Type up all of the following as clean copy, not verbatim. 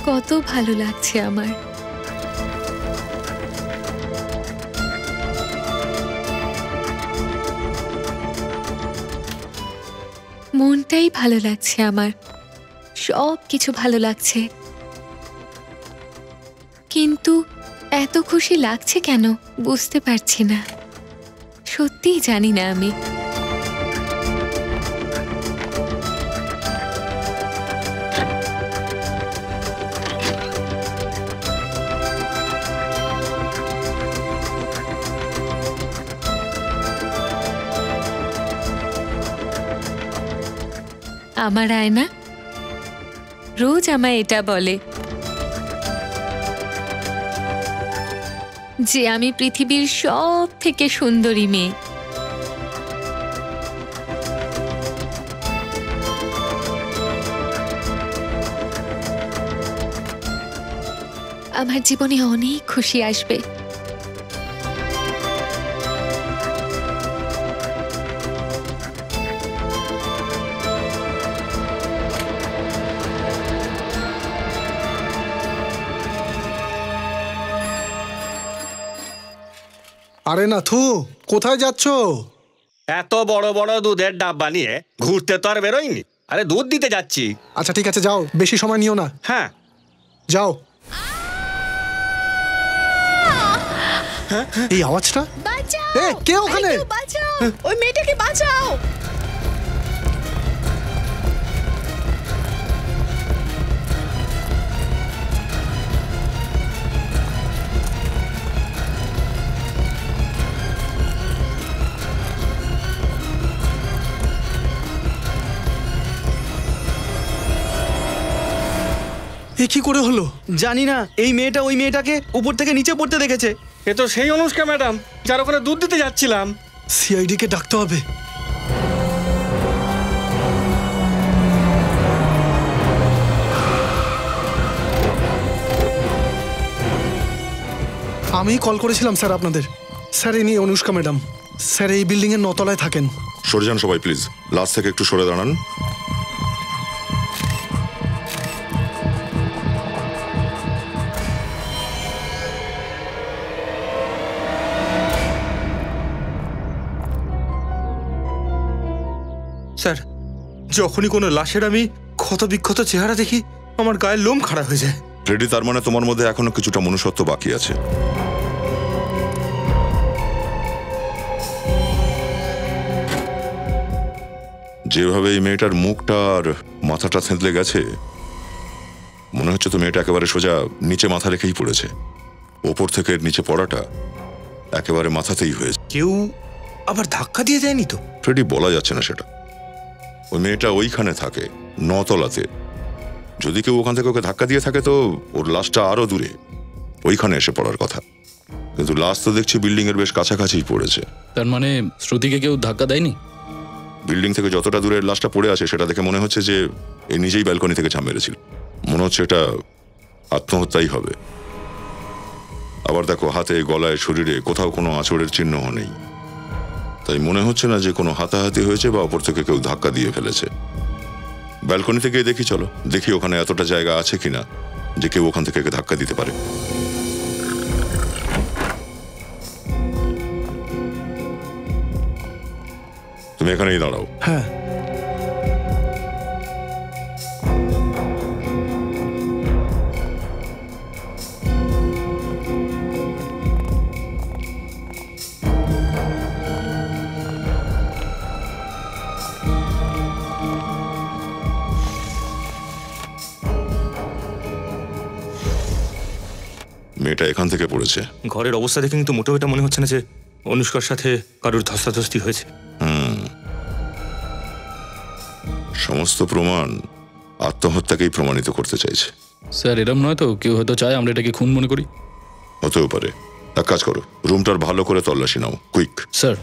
কত ভালো লাগছে আমার। মনটাই ভালো লাগছে আমার, সব কিছু ভালো লাগছে। কিন্তু এত খুশি লাগছে কেন বুঝতে পারছি না, সত্যিই জানি না আমি। আমার আয়না রোজ আমায় এটা বলে যে আমি পৃথিবীর সব থেকে সুন্দরী মেয়ে। আমার জীবনে অনেক খুশি আসবে। আরে নাথু, কোথায় যাচ্ছ? এত বড় বড় দুধের ডাব্বা নিয়ে ঘুরতে তো আর বেরোয়নি। আরে দুধ দিতে যাচ্ছি। আচ্ছা ঠিক আছে, যাও, বেশি সময় নিও না। হ্যাঁ যাও। এই আওয়াজটা, এ কে ওখানে? বাঁচাও, ওই মেয়েটাকে বাঁচাও। এ কি করে হলো? জানি না, এই মেয়েটা ওই মেয়েটাকে উপর থেকে নিচে পড়তে দেখেছে। এ তো সেই অনুষ্কা ম্যাডাম যার ওখানে দুধ দিতে যাচ্ছিলাম। সিআইডি কে ডাকতে হবে। আমি কল করেছিলাম স্যার আপনাদের। স্যার ইনি অনুষ্কা ম্যাডাম। স্যার এই বিল্ডিং এর 9 তলায় থাকেন। সরে যান সবাই প্লিজ, লাস্ট থেকে একটু সরে দাঁড়ান। স্যার, যখনই কোনো লাশের আমি ক্ষত বিক্ষত চেহারা দেখি আমার গায়ের লোম খাড়া হয়ে যায়। ফ্রেডি, তার মানে তোমার মধ্যে এখনো কিছুটা মনুষ্যত্ব বাকি আছে। যেভাবে এই মেয়েটার মুখটা আর মাথাটা থেঁতলে গেছে, মনে হচ্ছে তো মেয়েটা একেবারে সোজা নিচে মাথা রেখেই পড়েছে। ওপর থেকে নিচে পড়াটা একেবারে মাথাতেই হয়েছে। কেউ আবার ধাক্কা দিয়ে দেয়নি তো? ফ্রেডি, বলা যাচ্ছে না সেটা। ওই মেয়েটা ওইখানে থাকে, 9 তলাতে। যদি কেউ ওখান থেকে ওকে ধাক্কা দিয়ে থাকে তো ওর লাশটা আরো দূরে, ওইখানে এসে পড়ার কথা। কিন্তু লাশ তো দেখছি বিল্ডিং এর বেশ কাছাকাছিই পড়েছে। তার মানে শ্রুতিকে কেউ ধাক্কা দেয়নি? বিল্ডিং থেকে যতটা দূরে লাশটা পড়ে আছে সেটা দেখে মনে হচ্ছে যে এই নিজেই ব্যালকনি থেকে ঝাঁপ মেরেছিল। মনে হচ্ছে এটা আত্মহত্যাই হবে। আবার দেখো, হাতে, গলায়, শরীরে কোথাও কোনো আঁচড়ের চিহ্ন নেই। তাই মনে হচ্ছে না যে কোনো হাতাহাতি হয়েছে বা ওপর থেকে কেউ ধাক্কা দিয়ে ফেলেছে। ব্যালকনি থেকে দেখি, চলো দেখি ওখানে এতটা জায়গা আছে কিনা যে কেউ ওখান থেকে ধাক্কা দিতে পারে। তুমি এখানেই দাঁড়াও। হ্যাঁ। মেয়েটা এখান থেকে পড়েছে। ঘরের অবস্থা দেখে কিন্তু মোটেও এটা মনে হচ্ছে না যে অনুষ্কার সাথে কারোর ধস্তাধস্তি হয়েছে। সমস্ত প্রমাণ আত্মহত্যাকেই প্রমাণিত করতে চাইছে। স্যার, এরম নয় তো? কেউ হয়তো চায় আমরা এটাকে খুন মনে করি। হতেও পারে। এক কাজ করো, রুমটার ভালো করে তল্লাশি নাও, কুইক। স্যার।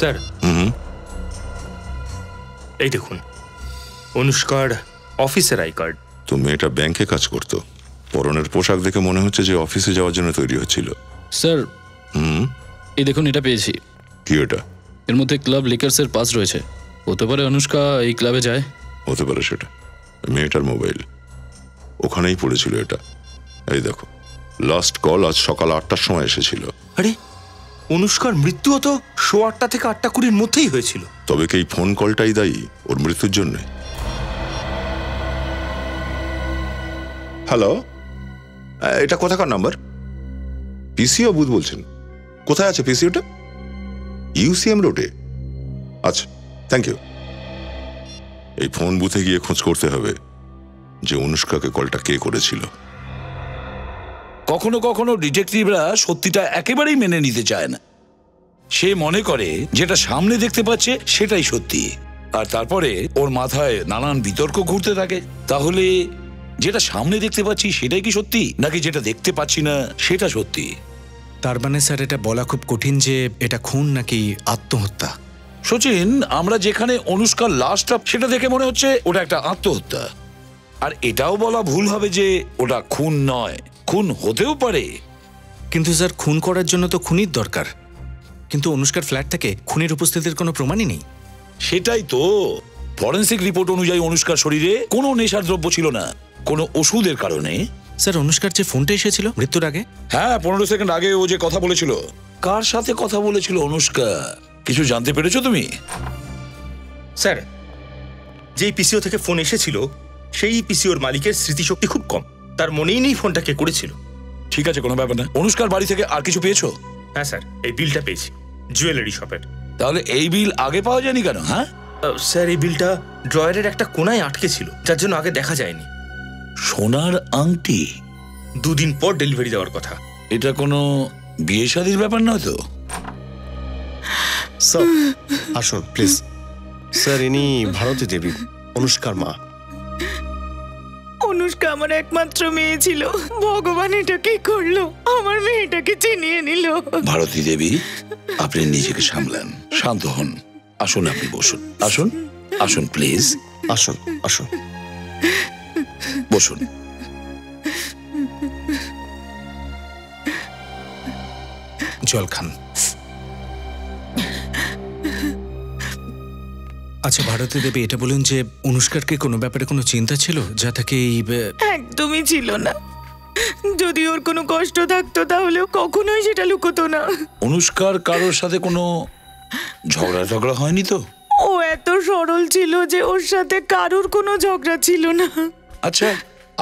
স্যার এই দেখুন অনুষ্কার অফিসের আই কার্ড। তো মেয়েটা ব্যাংকে কাজ করতো, পরনের পোশাক দেখে মনে হচ্ছে যে অফিসে যাওয়ার জন্য তৈরি হচ্ছিল। স্যার এই দেখুন, এটা পেয়েছি। কি এটা? এর মধ্যে ক্লাব লিকার্সের পাস রয়েছে। হতে পারে অনুষ্কা এই ক্লাবে যায়। হতে পারে সেটা। মেয়েটার মোবাইল ওখানেই পড়েছিল এটা। এই দেখো, লাস্ট কল আজ সকাল 8টার সময় এসেছিল। আরে অনুষ্কার মৃত্যুও তো 8:15 থেকে 8:20 মধ্যেই হয়েছিল। তবে কি এই ফোন কলটাই দায়ী ওর মৃত্যুর জন্য? হ্যালো, এটা কোথাকার নাম্বার? পিসিও বুথ বলছেন? কোথায় আছে পিসিওটা? ইউসিএম রোডে? আচ্ছা, থ্যাংক ইউ। এই ফোন বুথে গিয়ে খোঁজ করতে হবে যে অনুষ্কাকে কলটা কে করেছিল। কখনো কখনো ডিটেকটিভরা সত্যিটা একেবারেই মেনে নিতে চায় না। সে মনে করে যেটা সামনে দেখতে পাচ্ছে সেটাই সত্যি, আর তারপরে ওর মাথায় নানান বিতর্ক ঘুরতে থাকে। তাহলে যেটা সামনে দেখতে পাচ্ছি সেটাই কি সত্যি, নাকি যেটা দেখতে পাচ্ছি না সেটা সত্যি? তার মানে স্যার এটা বলা খুব কঠিন যে এটা খুন নাকি আত্মহত্যা। সচিন, আমরা যেখানে অনুষ্কার লাশটা সেটা দেখে মনে হচ্ছে ওটা একটা আত্মহত্যা, আর এটাও বলা ভুল হবে যে ওটা খুন নয়। খুন হতেও পারে, কিন্তু স্যার খুন করার জন্য তো খুনির দরকার, কিন্তু অনুষ্কার ফ্ল্যাট থেকে খুনির উপস্থিতির কোনো প্রমাণই নেই। সেটাই তো। ফরেন্সিক রিপোর্ট অনুযায়ী অনুষ্কার শরীরে কোনো নেশার দ্রব্য ছিল না, কোনো ওষুধের কারণে। স্যার অনুষ্কার যে ফোনটা এসেছিল মৃত্যুর আগে, হ্যাঁ 15 সেকেন্ড আগে ও যে কথা বলেছিল, কার সাথে কথা বলেছিল অনুষ্কা কিছু জানতে পেরেছো তুমি? স্যার, যেই পিসিও থেকে ফোন এসেছিল সেই পিসিওর মালিকের স্মৃতিশক্তি খুব কম, তার মনেই নেই ফোনটা কে করেছিল। ঠিক আছে, কোনো ব্যাপার না। অনুষ্কার বাড়ি থেকে আর কিছু পেয়েছো? হ্যাঁ স্যার, এই বিলটা পেয়েছি জুয়েলারি শপের। তাহলে এই বিল আগে পাওয়া যায়নি কেন? হ্যাঁ স্যার, এই বিলটা ড্রয়ারের একটা কোনায় আটকে ছিল, যার জন্য আগে দেখা যায়নি। সোনার আংটি 2 দিন পর ডেলিভারি দেওয়ার কথা। এটা কোনো বিয়ে শাদীর ব্যাপার নয় তো? স্যার আসুন প্লিজ। স্যার, ইনি ভারতী দেবী, অনুষ্কার মা। অনুষ্কা আমার একমাত্র মেয়ে ছিল, ভগবান এটা কি করলো, আমার মেয়েটাকে চিনিয়ে নিল। ভারতী দেবী, আপনি নিজেকে সামলান, শান্ত হন। আসুন, আপনি বসুন। আসুন আসুন প্লিজ, আসুন আসুন বসুন। জল খান। আচ্ছা ভারতী দেবী, এটা বলুন যে অনুষ্কার কি কোনো ব্যাপারে কোনো চিন্তা ছিল যা থেকে এই একদমই ছিল না। যদি ওর কোনো কষ্ট থাকতো তাহলেও কখনোই সেটা লুকোতো না। অনুষ্কার কারোর সাথে কোনো ঝগড়া হয়নি তো? ও এত সরল ছিল যে ওর সাথে কারোর কোনো ঝগড়া ছিল না। আচ্ছা,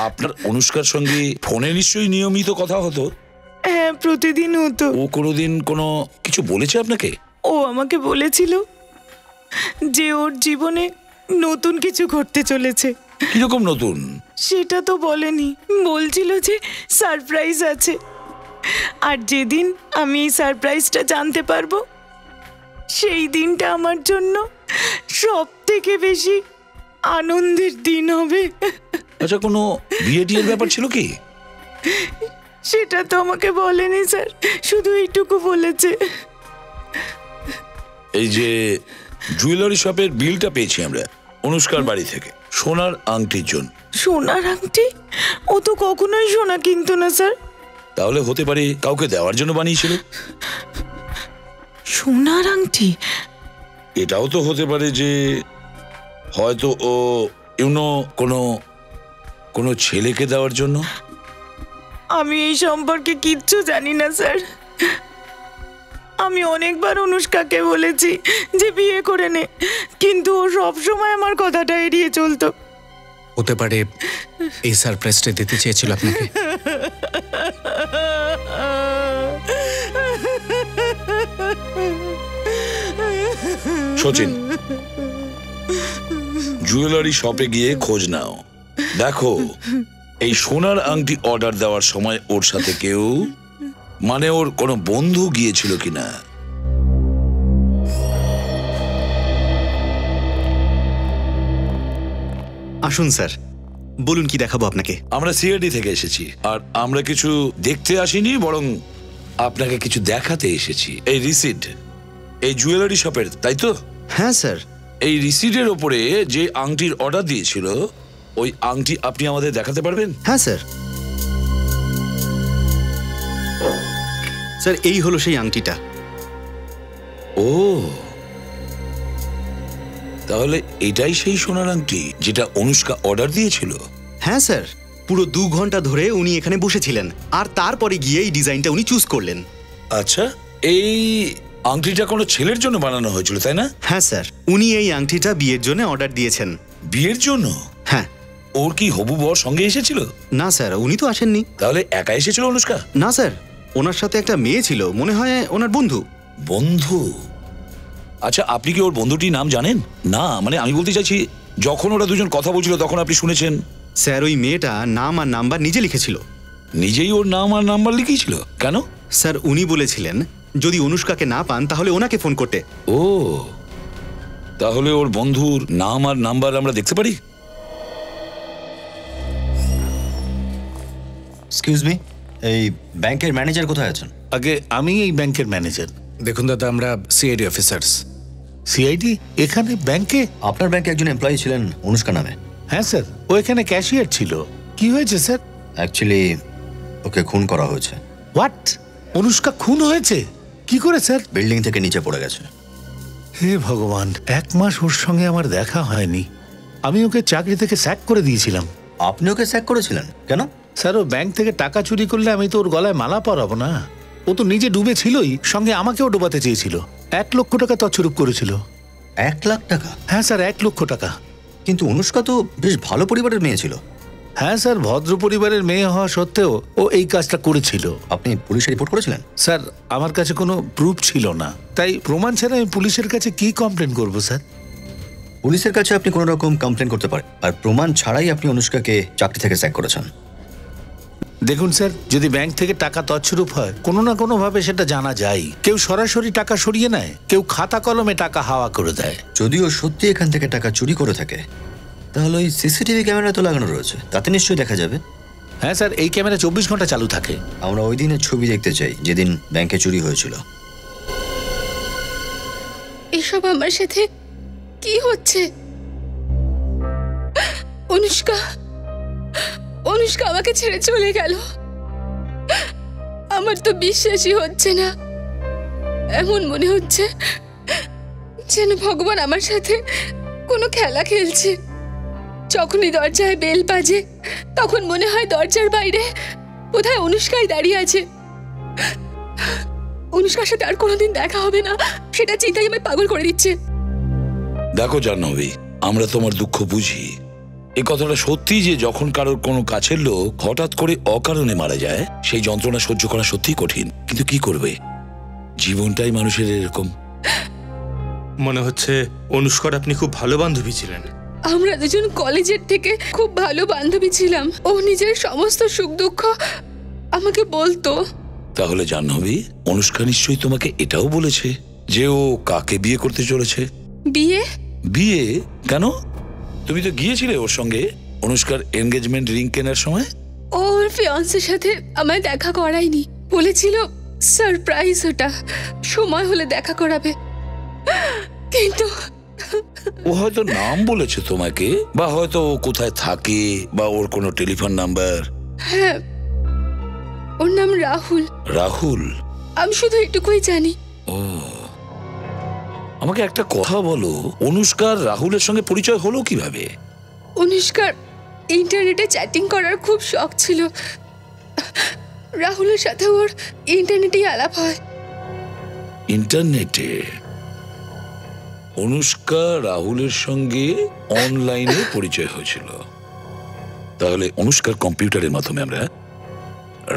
আপনার অনুষ্কার সঙ্গে ফোনে নিশ্চয়ই নিয়মিত কথা হতো? হ্যাঁ, প্রতিদিন হতো। ও কোনোদিন কোনো কিছু বলেছে আপনাকে? ও আমাকে বলেছিল যে ওর জীবনে নতুন কিছু ঘটতে চলেছে। কিরকম নতুন? সেটা তো বলেনি, বলছিল যে সারপ্রাইজ আছে, আর যেদিন আমি এই সারপ্রাইজটা জানতে পারবো সেই দিনটা আমার জন্য সব থেকে বেশি আনন্দের দিন হবে। আচ্ছা, কোনো বিয়ে টিয়ের ব্যাপার ছিল কি? সেটা তো আমাকে বলেনি স্যার, শুধু এইটুকু বলেছে। এই যে জুয়েলারি শপের বিলটা পেয়েছি আমরা অনুষ্কার বাড়ি থেকে, সোনার আংটির জন্য। সোনার আংটি? ও তো কখনোই সোনা কিনতো না স্যার। তাহলে হতে পারে কাউকে দেওয়ার জন্য বানিয়েছিল। সোনার আংটি? এটাও তো হতে পারে যে হয়তো ও কোনো ছেলেকে দেওয়ার জন্য। আমি এই সম্পর্কে কিচ্ছু জানি না স্যার। আমি অনেকবার অনুষ্কাকে বলেছি যে বিয়ে করে নে, কিন্তু ও সবসময় আমার কথাটা এড়িয়ে চলতো। হতে পারে এই সারপ্রাইজটা দিতে চেয়েছিল আপনাকে। সচিন, জুয়েলারি শপে গিয়ে খোঁজ নাও, দেখো এই সোনার আংটি অর্ডার দেওয়ার সময় ওর সাথে কেউ, মানে ওর কোনো বন্ধু গিয়েছিল কিনা। আসুন স্যার, বলুন কি দেখাবো আপনাকে। আমরা সিআইডি থেকে এসেছি, আর আমরা কিছু দেখতে আসিনি, বরং আপনাকে কিছু দেখাতে এসেছি। এই রিসিট, এই জুয়েলারি শপের, তাই তো? হ্যাঁ স্যার। এই রিসিটের ওপরে যে আংটির অর্ডার দিয়েছিল ওই আংটি আপনি আমাদের দেখাতে পারবেন? হ্যাঁ স্যার। স্যার এই হলো সেই আংটিটা। ও, তাহলে এটাই সেই সোনার আংটি যেটা অনুষ্কা অর্ডার দিয়েছিল? হ্যাঁ স্যার, পুরো 2 ঘন্টা ধরে উনি এখানে বসেছিলেন আর তারপরে গিয়ে এই ডিজাইনটা উনি চুজ করলেন। আচ্ছা, এই আংটিটা কোনো ছেলের জন্য বানানো হয়েছিল, তাই না? হ্যাঁ স্যার, উনি এই আংটিটা বিয়ের জন্য অর্ডার দিয়েছেন। বিয়ের জন্য? হ্যাঁ। ওর কি হবু বর সঙ্গে এসেছিল? না স্যার, উনি তো আসেননি। তাহলে একা এসেছিল অনুষ্কা? না স্যার, ওনার সাথে একটা মেয়ে ছিল, মনে হয় ওনার বন্ধু। বন্ধু? আচ্ছা, আপনি কি ওর বন্ধুটির নাম জানেন? না মানে আমি বলতে চাইছি, যখন ওরা দুজন কথা বলছিল তখন আপনি শুনেছেন? স্যার ওই মেয়েটা নাম আর নাম্বার নিজে লিখেছিল। নিজেই ওর নাম আর নাম্বার লিখেছিল? কেন? স্যার উনি বলেছিলেন যদি অনুষ্কাকে না পান তাহলে ওনাকে ফোন করতে। ও, তাহলে ওর বন্ধুর নাম আর নাম্বার আমরা দেখতে পারি? এক্সকিউজ মি, এই ব্যাংকের ম্যানেজার কোথায় আছেন? আগে আমি এই ব্যাংকের ম্যানেজার। দেখুন দাদা, আমরা সিআইডি অফিসার্স। সিআইডি এখানে ব্যাংকে? আপনার ব্যাংকে একজন এমপ্লয়ি ছিলেন অনুষ্কা নামে। হ্যাঁ স্যার, ও এখানে ক্যাশিয়ার ছিল। কি হয়েছে স্যার? অ্যাকচুয়ালি ওকে খুন করা হয়েছে। হোয়াট? অনুষ্কা খুন হয়েছে? কি করে স্যার? বিল্ডিং থেকে নিচে পড়ে গেছে। হে ভগবান, 1 মাস ওর সঙ্গে আমার দেখা হয়নি। আমি ওকে চাকরি থেকে স্যাক করে দিয়েছিলাম। আপনি ওকে স্যাক করেছিলেন? কেন? স্যার ও ব্যাংক থেকে টাকা চুরি করলে আমি তো ওর গলায় মালা পরাবো না। ও তো নিজে ডুবে ছিলই, সঙ্গে আমাকেও ডোবাতে চেয়েছিল। 1 লক্ষ টাকা তছরূপ করেছিল। 1 লাখ টাকা? হ্যাঁ স্যার, 1 লক্ষ টাকা। কিন্তু অনুষ্কা তো বেশ ভালো পরিবারের মেয়ে ছিল। হ্যাঁ স্যার, ভদ্র পরিবারের মেয়ে হওয়া সত্ত্বেও ও এই কাজটা করেছিল। আপনি পুলিশে রিপোর্ট করেছিলেন? স্যার আমার কাছে কোনো প্রুফ ছিল না, তাই প্রমাণ ছাড়া আমি পুলিশের কাছে কি কমপ্লেন করব স্যার? পুলিশের কাছে আপনি কোনো রকম কমপ্লেন করতে পারেন, আর প্রমাণ ছাড়াই আপনি অনুষ্কাকে চাকরি থেকে স্যাক করেছেন। দেখুন স্যার, যদি ব্যাংক থেকে টাকা তছরূপ হয় কোনো না কোনো ভাবে সেটা জানা যায়। কেউ সরাসরি টাকা সরিয়ে নেয়, কেউ খাতা কলমে টাকা হাওয়া করে দেয়। যদিও সত্যি এখান থেকে টাকা চুরি করে থাকে তাহলে ওই সিসিটিভি ক্যামেরা তো লাগানো রয়েছে, তাতে নিশ্চয়ই দেখা যাবে। হ্যাঁ স্যার, এই ক্যামেরা 24 ঘন্টা চালু থাকে। আমরা ওই দিনের ছবি দেখতে চাই যেদিন ব্যাংকে চুরি হয়েছিল। এসব আমার সাথে কি হচ্ছে? অনুষ্কা অনুষ্কা আমাকে ছেড়ে চলে গেল। আমার তো বিশ্বাসই হচ্ছে না। এমন মনে হচ্ছে যেন ভগবান আমার সাথে কোনো খেলা খেলছে। যখনই দরজায় বেল বাজে তখন মনে হয় দরজার বাইরে বোধহয় অনুষ্কাই দাঁড়িয়ে আছে। অনুষ্কার সাথে আর কোনোদিন দেখা হবে না, সেটা চিন্তাই আমায় পাগল করে দিচ্ছে। দেখো জাহ্নবী, আমরা তোমার দুঃখ বুঝি। এই কথাটা সত্যি যে যখন কারোর কোনো কাছের লোক হঠাৎ করে অকারণে মারা যায় সেই যন্ত্রণা সহ্য করা সত্যি কঠিন। কিন্তু কি করবে, জীবনটাই মানুষের এরকম। মনে হচ্ছে অনুষ্কার আপনি খুব ভালো বান্ধবী ছিলেন। আমরা দুজন কলেজের থেকে খুব ভালো বান্ধবী ছিলাম। ও নিজের সমস্ত সুখ দুঃখ আমাকে বলতো। তাহলে জাহ্নবী, অনুষ্কা নিশ্চয়ই তোমাকে এটাও বলেছে যে ও কাকে বিয়ে করতে চলেছে। বিয়ে? বিয়ে কেন? তুমি তো গিয়েছিলে ওর সঙ্গে অনুষ্কার এনগেজমেন্ট রিং কেনার সময়। ওর ফিয়ান্সের সাথে আমায় দেখা করায়নি, বলেছিল সারপ্রাইজ, ওটা সময় হলে দেখা করাবে। কিন্তু ও হয়তো নাম বলেছে তোমাকে, বা হয়তো ও কোথায় থাকে, বা ওর কোনো টেলিফোন নাম্বার। হ্যাঁ, ওর নাম রাহুল। রাহুল? আমি শুধু এটুকুই জানি। ও, আমাকে একটা কথা বলো, অনুষ্কার রাহুলের সঙ্গে পরিচয় হলো কিভাবে? অনুষ্কার ইন্টারনেটে চ্যাটিং করার খুব শখ ছিল। রাহুলের সাথে ওর ইন্টারনেটেই আলাপ হয়। ইন্টারনেটে? অনুষ্কা রাহুলের সঙ্গে অনলাইনে পরিচয় হয়েছিল। তাহলে অনুষ্কার কম্পিউটারের মাধ্যমে আমরা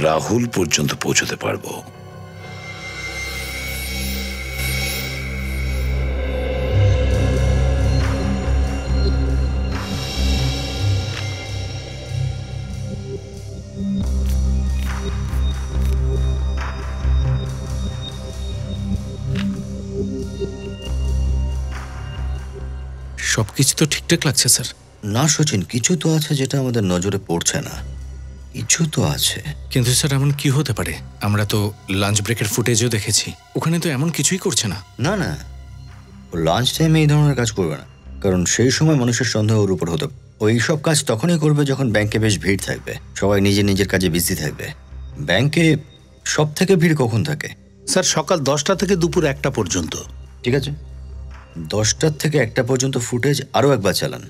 রাহুল পর্যন্ত পৌঁছতে পারবো। সবকিছু তো ঠিকঠাক লাগছে স্যার। না সচিন, কিছু তো আছে যেটা আমাদের নজরে পড়ছে না। কিছু তো আছে। কিন্তু স্যার এমন কি হতে পারে? আমরা তো লাঞ্চ ব্রেকের ফুটেজও দেখেছি, ওখানে তো এমন কিছুই করছে না। না না, ও লাঞ্চ টাইমে এই ধরনের কাজ করবে না, কারণ সেই সময় মানুষের সন্দেহ ওর উপর হতে পারে। ওই সব কাজ তখনই করবে যখন ব্যাংকে বেশ ভিড় থাকবে, সবাই নিজের নিজের কাজে বিজি থাকবে। ব্যাংকে সব থেকে ভিড় কখন থাকে? স্যার সকাল 10টা থেকে দুপুর 1টা পর্যন্ত। ঠিক আছে, 10টার থেকে 1টা পর্যন্ত ফুটেজ আরও একবার চালান।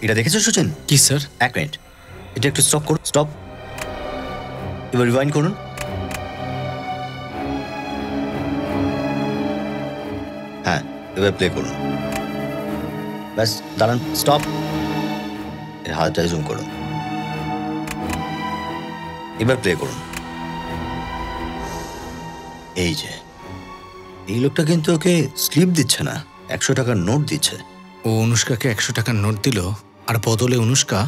এটা দেখেছো সচিন? কি স্যার? 1 মিনিট, এটা একটু স্টপ করুন। স্টপ। এবার রিওয়াইন্ড করুন। হ্যাঁ, এবার প্লে করুন। ব্যাস, দাঁড়ান। স্টপ। এর হাতটা জুম করুন। এবার প্লে করুন। এই যে এই লোকটা কিন্তু ওকে স্লিপ দিচ্ছে না, 100 টাকার নোট দিচ্ছে। ও অনুষ্কাকে 100 টাকার নোট দিল, আর বদলে অনুষ্কা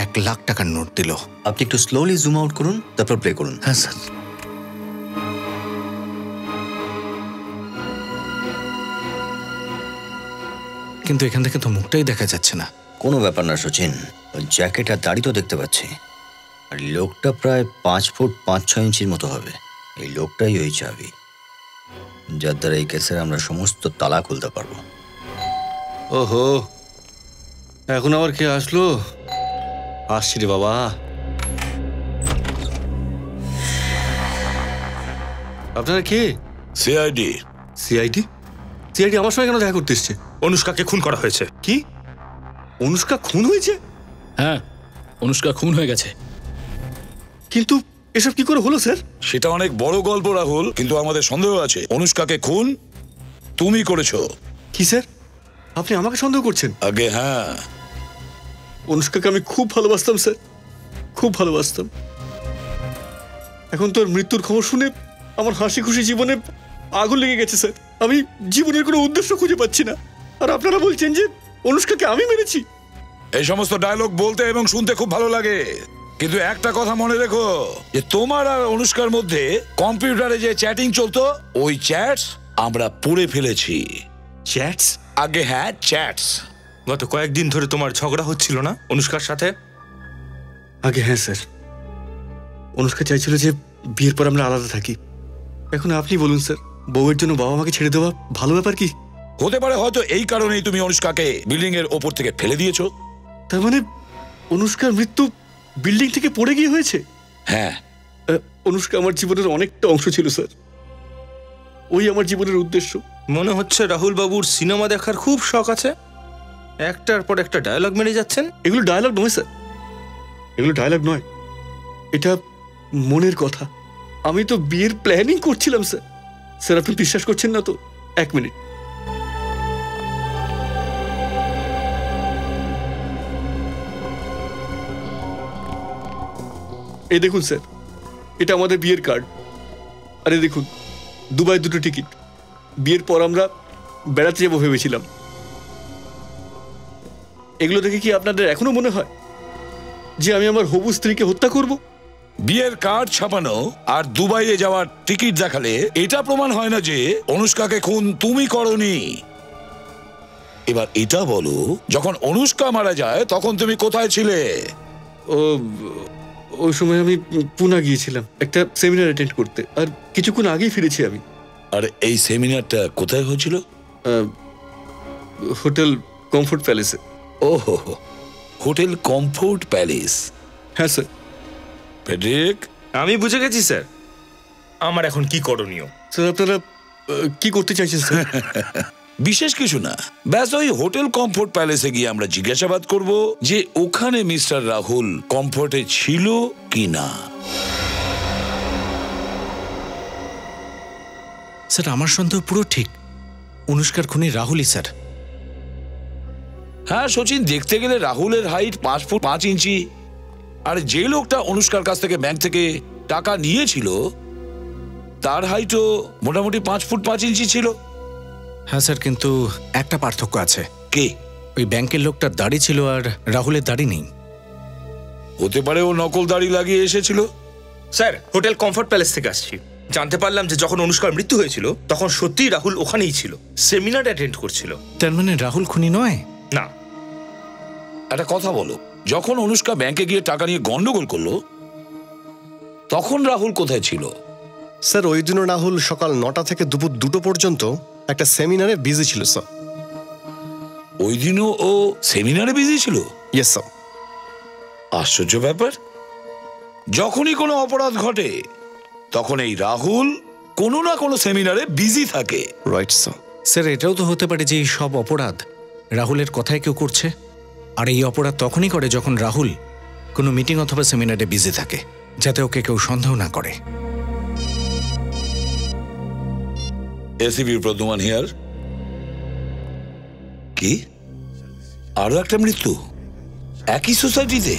1 লাখ টাকার নোট দিল। আপনি একটু স্লোলি জুম আউট করুন, তারপর প্লে করুন। হ্যাঁ স্যার। কিন্তু এখান থেকে তো মুখটাই দেখা যাচ্ছে না। কোনো ব্যাপার না সচিন, ওই জ্যাকেট আর দাড়ি তো দেখতে পাচ্ছি, আর লোকটা প্রায় 5 ফুট 5-6 ইঞ্চির মতো হবে। এই লোকটাই ওই চাবি, যার দ্বারা এই কেসের আমরা সমস্ত তালা খুলতে পারবো। ওহো, এখন আবার কে আসলো? আসছি রে বাবা। আপনারা কে? সিআইডি। সিআইডি? সিআইডি আমার সঙ্গে কেন দেখা করতে এসছে? অনুষ্কাকে খুন করা হয়েছে। কি? অনুষ্কা খুন হয়েছে? হ্যাঁ, অনুষ্কা খুন হয়ে গেছে। কিন্তু এসব কি করে হলো স্যার? সেটা অনেক বড় গল্প রাহুল, কিন্তু আমাদের সন্দেহ আছে অনুষ্কাকে খুন তুমি করেছো। কি স্যার, আপনি আমাকে সন্দেহ করছেন? আগে হ্যাঁ। অনুষ্কাকে আমি খুব ভালোবাসতাম স্যার, খুব ভালোবাসতাম। এখন তোর মৃত্যুর খবর শুনে আমার হাসি খুশি জীবনে আগুন লেগে গেছে স্যার। আমি জীবনের কোনো উদ্দেশ্য খুঁজে পাচ্ছি না, আর আপনারা বলছেন যে অনুষ্কাকে আমি মেরেছি। এই সমস্ত ডায়লগ বলতে এবং শুনতে খুব ভালো লাগে, কিন্তু একটা কথা মনে রেখো যে তোমার আর অনুষ্কার মধ্যে কম্পিউটারে যে চ্যাটিং চলতো, ওই চ্যাটস আমরা পড়ে ফেলেছি। চ্যাটস? আগে হ্যাঁ, চ্যাটস। গত কয়েকদিন ধরে তোমার ঝগড়া হচ্ছিল না অনুষ্কার সাথে? আগে হ্যাঁ স্যার, অনুষ্কা চাইছিল যে বিয়ের পর আমরা আলাদা থাকি। এখন আপনি বলুন স্যার, বউয়ের জন্য বাবা মাকে ছেড়ে দেওয়া ভালো ব্যাপার কি? হতে পারে হয়তো এই কারণেই তুমি অনুষ্কাকে বিল্ডিং এর ওপর থেকে ফেলে দিয়েছো। তার মানে অনুষ্কার মৃত্যু বিল্ডিং থেকে পড়ে গিয়ে হয়েছে? হ্যাঁ। অনুষ্কা আমার জীবনের অনেকটা অংশ ছিল স্যার, ওই আমার জীবনের উদ্দেশ্য। মনে হচ্ছে রাহুল বাবুর সিনেমা দেখার খুব শখ আছে, একটার পর একটা ডায়লগ মেরে যাচ্ছেন। এগুলো ডায়লগ নয় স্যার, এগুলো ডায়লগ নয়, এটা মনের কথা। আমি তো বিয়ের প্ল্যানিং করছিলাম স্যার। স্যার আপনি বিশ্বাস করছেন না তো? 1 মিনিট। এই দেখুন স্যার, এটা আমাদের বিয়ের কার্ড। আরে দেখুন, দুবাই 2টো টিকিট। বিয়ের পর আমরা বেড়াতে যাবো ভেবেছিলাম। এগুলো দেখে কি আপনাদের এখনো মনে হয় যে আমি আমার হবু স্ত্রীকে হত্যা করব? বিয়ের কার্ড ছাপানো আর দুবাইয়ে যাওয়ার টিকিট দেখালে এটা প্রমাণ হয় না যে অনুষ্কাকে খুন তুমি করনি। এবার এটা বলো, যখন অনুষ্কা মারা যায় তখন তুমি কোথায় ছিলে? ওই সময় আমি পুনা গিয়েছিলাম একটা সেমিনার অ্যাটেন্ড করতে, আর কিছুক্ষণ আগেই ফিরেছি আমি। আর এই সেমিনারটা কোথায় হয়েছিল? হোটেল কমফোর্ট প্যালেসে। ওহো, হোটেল কমফোর্ট প্যালেস। হ্যাঁ স্যার। ফেডরিক, আমি বুঝে গেছি স্যার, আমার এখন কি করণীয়। স্যার আপনারা কি করতে চাইছেন স্যার? বিশেষ কিছু না, ব্যাস ওই হোটেল কমফোর্ট প্যালেসে গিয়ে আমরা জিজ্ঞাসাবাদ করব যে ওখানে মিস্টার রাহুল কমফোর্টে ছিল কি না। স্যার আমার সন্দেহ পুরো ঠিক, অনুষ্কার খুনি রাহুলই স্যার। হ্যাঁ সচিন, দেখতে গেলে রাহুলের হাইট 5 ফুট 5 ইঞ্চি, আর যে লোকটা অনুষ্কার কাছ থেকে ব্যাংক থেকে টাকা নিয়েছিল তার হাইটও মোটামুটি 5 ফুট 5 ইঞ্চি ছিল। হ্যাঁ স্যার, কিন্তু একটা পার্থক্য আছে। কে? ওই ব্যাংকের লোকটার দাড়ি ছিল আর রাহুলের দাড়ি নেই। হতে পারে ও নকল দাড়ি লাগিয়ে এসেছিল। স্যার, হোটেল কমফর্ট প্যালেস থেকে আসছি। জানতে পারলাম যে যখন অনুষ্কার মৃত্যু হয়েছিল তখন সত্যিই রাহুল ওখানেই ছিল, সেমিনার অ্যাটেন্ড করছিল। তার মানে রাহুল খুনি নয়? না। একটা কথা বলো, যখন অনুষ্কা ব্যাংকে গিয়ে টাকা নিয়ে গন্ডগোল করলো তখন রাহুল কোথায় ছিল? স্যার, ওই দিনও রাহুল সকাল 9টা থেকে দুপুর 2টো পর্যন্ত একটা সেমিনারে বিজি ছিল স্যার। ওই দিনও ও সেমিনারে বিজি ছিল? Yes sir. আশ্চর্য ব্যাপার, যখনই কোনো অপরাধ ঘটে তখন এই রাহুল কোনো না কোনো সেমিনারে বিজি থাকে। Right sir. স্যার, এটাও তো হতে পারে যে এই সব অপরাধ রাহুলের কথায় কেউ করছে, আর এই অপরাধ তখনই করে যখন রাহুল কোনো মিটিং অথবা সেমিনারে বিজি থাকে, যাতে ওকে কেউ সন্দেহ না করে। ACP Pradyuman here. কি আরো একটা মৃত্যু একই সোসাইটিতে?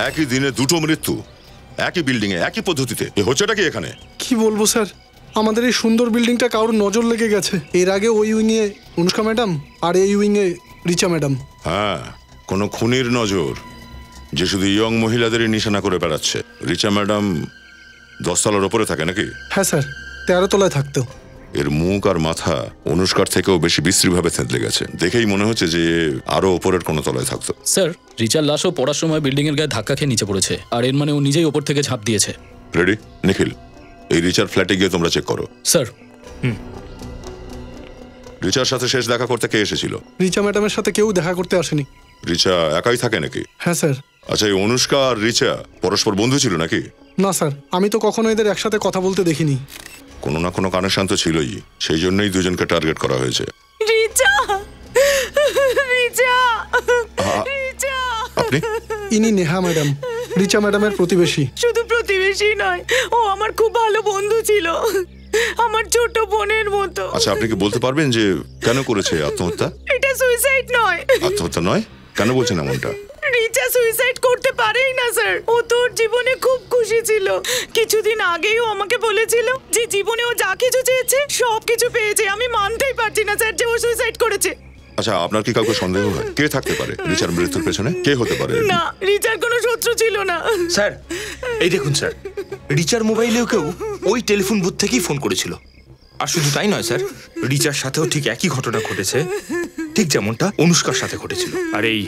একই দিনে দুটো মৃত্যু, একই বিল্ডিং এ, একই পদ্ধতিতে। এ হচ্ছেটা কি এখানে? কি বলবো স্যার, আমাদের এই সুন্দর বিল্ডিংটা কারোর নজর লেগে গেছে। এর আগে ওই উইংয়ে অনুষ্কা ম্যাডাম আর এই উইংয়ে রিচা ম্যাডাম। হ্যাঁ, কোনো খুনির নজর যে শুধু ইয়ং মহিলাদেরই নিশানা করে বেড়াচ্ছে। রিচা ম্যাডাম 10 তলার ওপরে থাকে নাকি? হ্যাঁ স্যার, 13 তলায় থাকতো। এর মুখ আর মাথা অনুষ্কার থেকেও বেশি বিশ্রীভাবে থেঁতলে গেছে। দেখেই মনে হচ্ছে যে আরো ওপরের কোনো তলায় থাকতো। স্যার, রিচার লাশও পড়ার সময় বিল্ডিং এর গায়ে ধাক্কা খেয়ে নিচে পড়েছে, আর এর মানে ও নিজেই ওপর থেকে ঝাঁপ দিয়েছে। রেডি? নিখিল, এই রিচার ফ্ল্যাটে গিয়ে তোমরা চেক করো। স্যার। রিচার সাথে শেষ দেখা করতে কে এসেছিল? রিচা ম্যাডামের সাথে কেউ দেখা করতে আসেনি। রিচা একাই থাকে নাকি? হ্যাঁ স্যার। আচ্ছা, এই অনুষ্কা আর রিচা পরস্পর বন্ধু ছিল নাকি? না স্যার, আমি তো কখনো এদের একসাথে কথা বলতে দেখিনি। কোনো না কোনো কানেকশন তো ছিলই, সেই জন্যই দুজনকে টার্গেট করা হয়েছে। রিচা, রিচা, রিচা। আপনি? ইনি নেহা ম্যাডাম, রিচা ম্যাডামের প্রতিবেশী। শুধু প্রতিবেশী নয়, ও আমার খুব ভালো বন্ধু ছিল, আমার ছোট বোনের মতো। আচ্ছা, আপনি কি বলতে পারবেন যে কেন করেছে আত্মহত্যা? এটা সুইসাইড নয়। আত্মহত্যা নয়? কেন বলছেন এমনটা? রিচা সুইসাইড করতে পারেই না স্যার। ও তোর জীবনে খুব খুশি ছিল। কিছুদিন আগেই ও আমাকে বলেছিল যে জীবনে ও যা কিছু চেয়েছে সব কিছু পেয়েছে। আমি মানতেই পারছি না স্যার যে ও সুইসাইড করেছে। আচ্ছা, আপনার কি কাউকে সন্দেহ হয়? কে থাকতে পারে রিচার মৃত্যুর পেছনে? কে হতে পারে? না, রিচার কোনো শত্রু ছিল না। স্যার, এই দেখুন স্যার, রিচার মোবাইলেও কেউ ওই টেলিফোন বুথ থেকেই ফোন করেছিল। আর শুধু তাই নয় স্যার, রিচার সাথেও ঠিক একই ঘটনা ঘটেছে, ঠিক যেমনটা অনুষ্কার সাথে ঘটেছিল। আর এই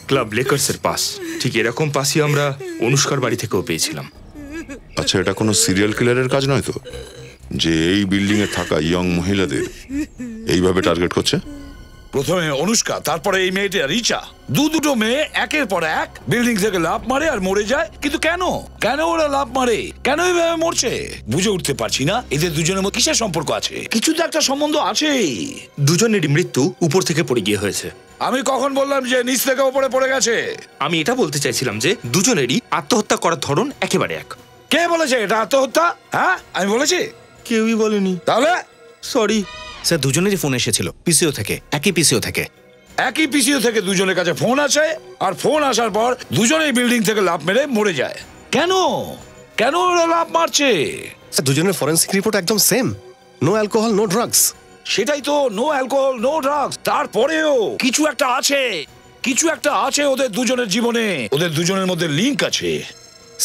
ক্লাব লেকার্সের পাস, ঠিক এরকম পাসই আমরা অনুষ্কার বাড়ি থেকেও পেয়েছিলাম। আচ্ছা, এটা কোনো সিরিয়াল কিলারের কাজ নয় তো, যে এই বিল্ডিং এ থাকা ইয়ং মহিলাদের এইভাবে টার্গেট করছে? প্রথমে অনুষ্কা, তারপরে এই মেয়েটা রিচা, দুটো মেয়ে একের পর এক বিল্ডিং থেকে লাফ মারে আর মরে যায়। কিন্তু কেন কেন ওরা লাফ মারে, কেন এইভাবে মরছে বুঝে উঠতে পারছি না। এদের দুজনের মধ্যে কিসের সম্পর্ক আছে? কিছু তো একটা সম্বন্ধ আছেই। দুজনেরই মৃত্যু উপর থেকে পড়ে গিয়ে হয়েছে। আমি কখন বললাম যে নিচ থেকে উপরে পড়ে গেছে? আমি এটা বলতে চাইছিলাম যে দুজনেরই আত্মহত্যা করার ধরন একেবারে এক। কে বলেছে এটা আত্মহত্যা? হ্যাঁ, আমি বলেছি? কেউই বলেনি। তাহলে সরি স্যার, দুজনেরই ফোন এসেছিল পিসিও থেকে, একই পিসিও থেকে। একই পিসিও থেকে দুজনের কাছে ফোন আসে, আর ফোন আসার পর দুজনেই বিল্ডিং থেকে লাফ মেরে মরে যায়। কেন কেন ওরা লাফ মারছে? স্যার, দুজনের ফরেনসিক রিপোর্ট একদম same. No alcohol, no drugs. সেটাই তো, নো অ্যালকোহল, নো ড্রাগস। তারপরেও কিছু একটা আছে, কিছু একটা আছে ওদের দুজনের জীবনে। ওদের দুজনের মধ্যে লিংক আছে।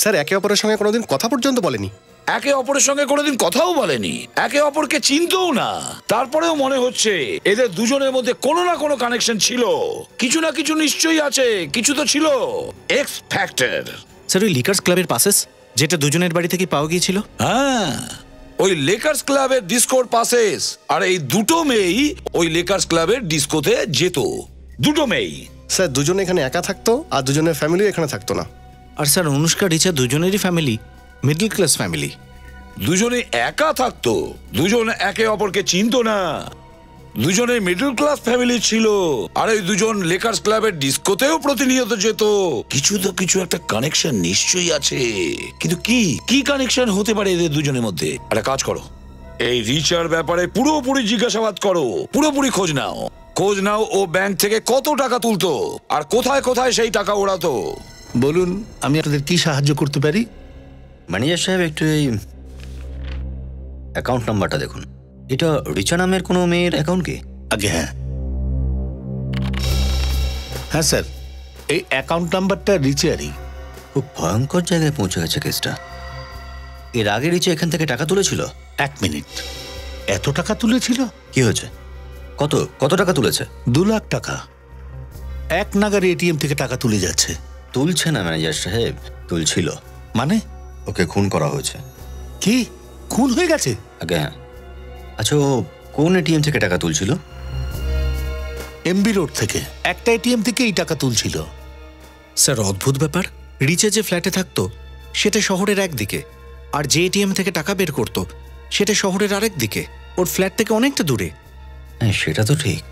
স্যার, একে অপরের সঙ্গে কোনোদিন কথা পর্যন্ত বলেনি। একে অপরের সঙ্গে কোনোদিন কথাও বলেনি, একে অপরকে চিনতেও না। তারপরেও মনে হচ্ছে এদের দুজনের মধ্যে কোনো না কোনো কানেকশন ছিল। কিছু না কিছু নিশ্চয়ই আছে, কিছু তো ছিল। X factor. স্যার, ওই লিকার্স ক্লাবের পাসেস যেটা দুজনের বাড়ি থেকে পাওয়া গিয়েছিল? হ্যাঁ, ওই লেকার্স ক্লাবের ডিস্কোর পাসেস। আর এই দুটো মেয়েই ওই লেকার্স ক্লাবের ডিস্কোতে যেত। দুটো মেয়েই। স্যার, দুজনে এখানে একা থাকতো, আর দুজনের ফ্যামিলিও এখানে থাকতো না। আর স্যার, অনুষ্কা রিচা দুজনেরই ফ্যামিলি মিডল ক্লাস ফ্যামিলি। দুজনে একা থাকতো, দুজন একে অপরকে চিনতো না, দুজনে মিডল ক্লাস ফ্যামিলি ছিল। আর এই দুজন লেকার্স ক্লাবের ডিস্কোতেও প্রতিনিয়ত যেত। কিছু একটা কানেকশন নিশ্চয়ই আছে, কিন্তু কি কানেকশন হতে পারে এদের দুজনের মধ্যে? একটা কাজ করো, এই রিচার ব্যাপারে পুরোপুরি জিজ্ঞাসাবাদ করো, পুরোপুরি খোঁজ নাও ও ব্যাংক থেকে কত টাকা তুলতো আর কোথায় কোথায় সেই টাকা ওড়াতো। বলুন আমি আপনাদের কি সাহায্য করতে পারি? ম্যানেজার সাহেব একটু এই অ্যাকাউন্ট নাম্বারটা দেখুন। এটা রিচা নামের কোনো মেয়ের অ্যাকাউন্ট কি? আগে হ্যাঁ হ্যাঁ স্যার, এই অ্যাকাউন্ট নাম্বারটা রিচারই। খুব ভয়ঙ্কর জায়গায় পৌঁছে গেছে কেসটা। এর আগে রিচা এখান থেকে টাকা তুলেছিল? 1 মিনিট, এত টাকা তুলেছিল? কি হয়েছে? কত কত টাকা তুলেছে? 2 লাখ টাকা। এক নাগারে এটিএম থেকে টাকা তুলে যাচ্ছে। তুলছে না ম্যানেজার সাহেব, তুলছিল। মানে? ওকে খুন করা হয়েছে। কি খুন হয়ে গেছে? আগে হ্যাঁ। আচ্ছা ও কোন এটিএম থেকে টাকা তুলছিল? এমবি রোড থেকে একটা এটিএম থেকে এই টাকা তুলছিল। স্যার অদ্ভুত ব্যাপার, রিচা যে ফ্ল্যাটে থাকতো সেটা শহরের একদিকে, আর যে এটিএম থেকে টাকা বের করতো সেটা শহরের আরেক দিকে, ওর ফ্ল্যাট থেকে অনেকটা দূরে। হ্যাঁ সেটা তো ঠিক।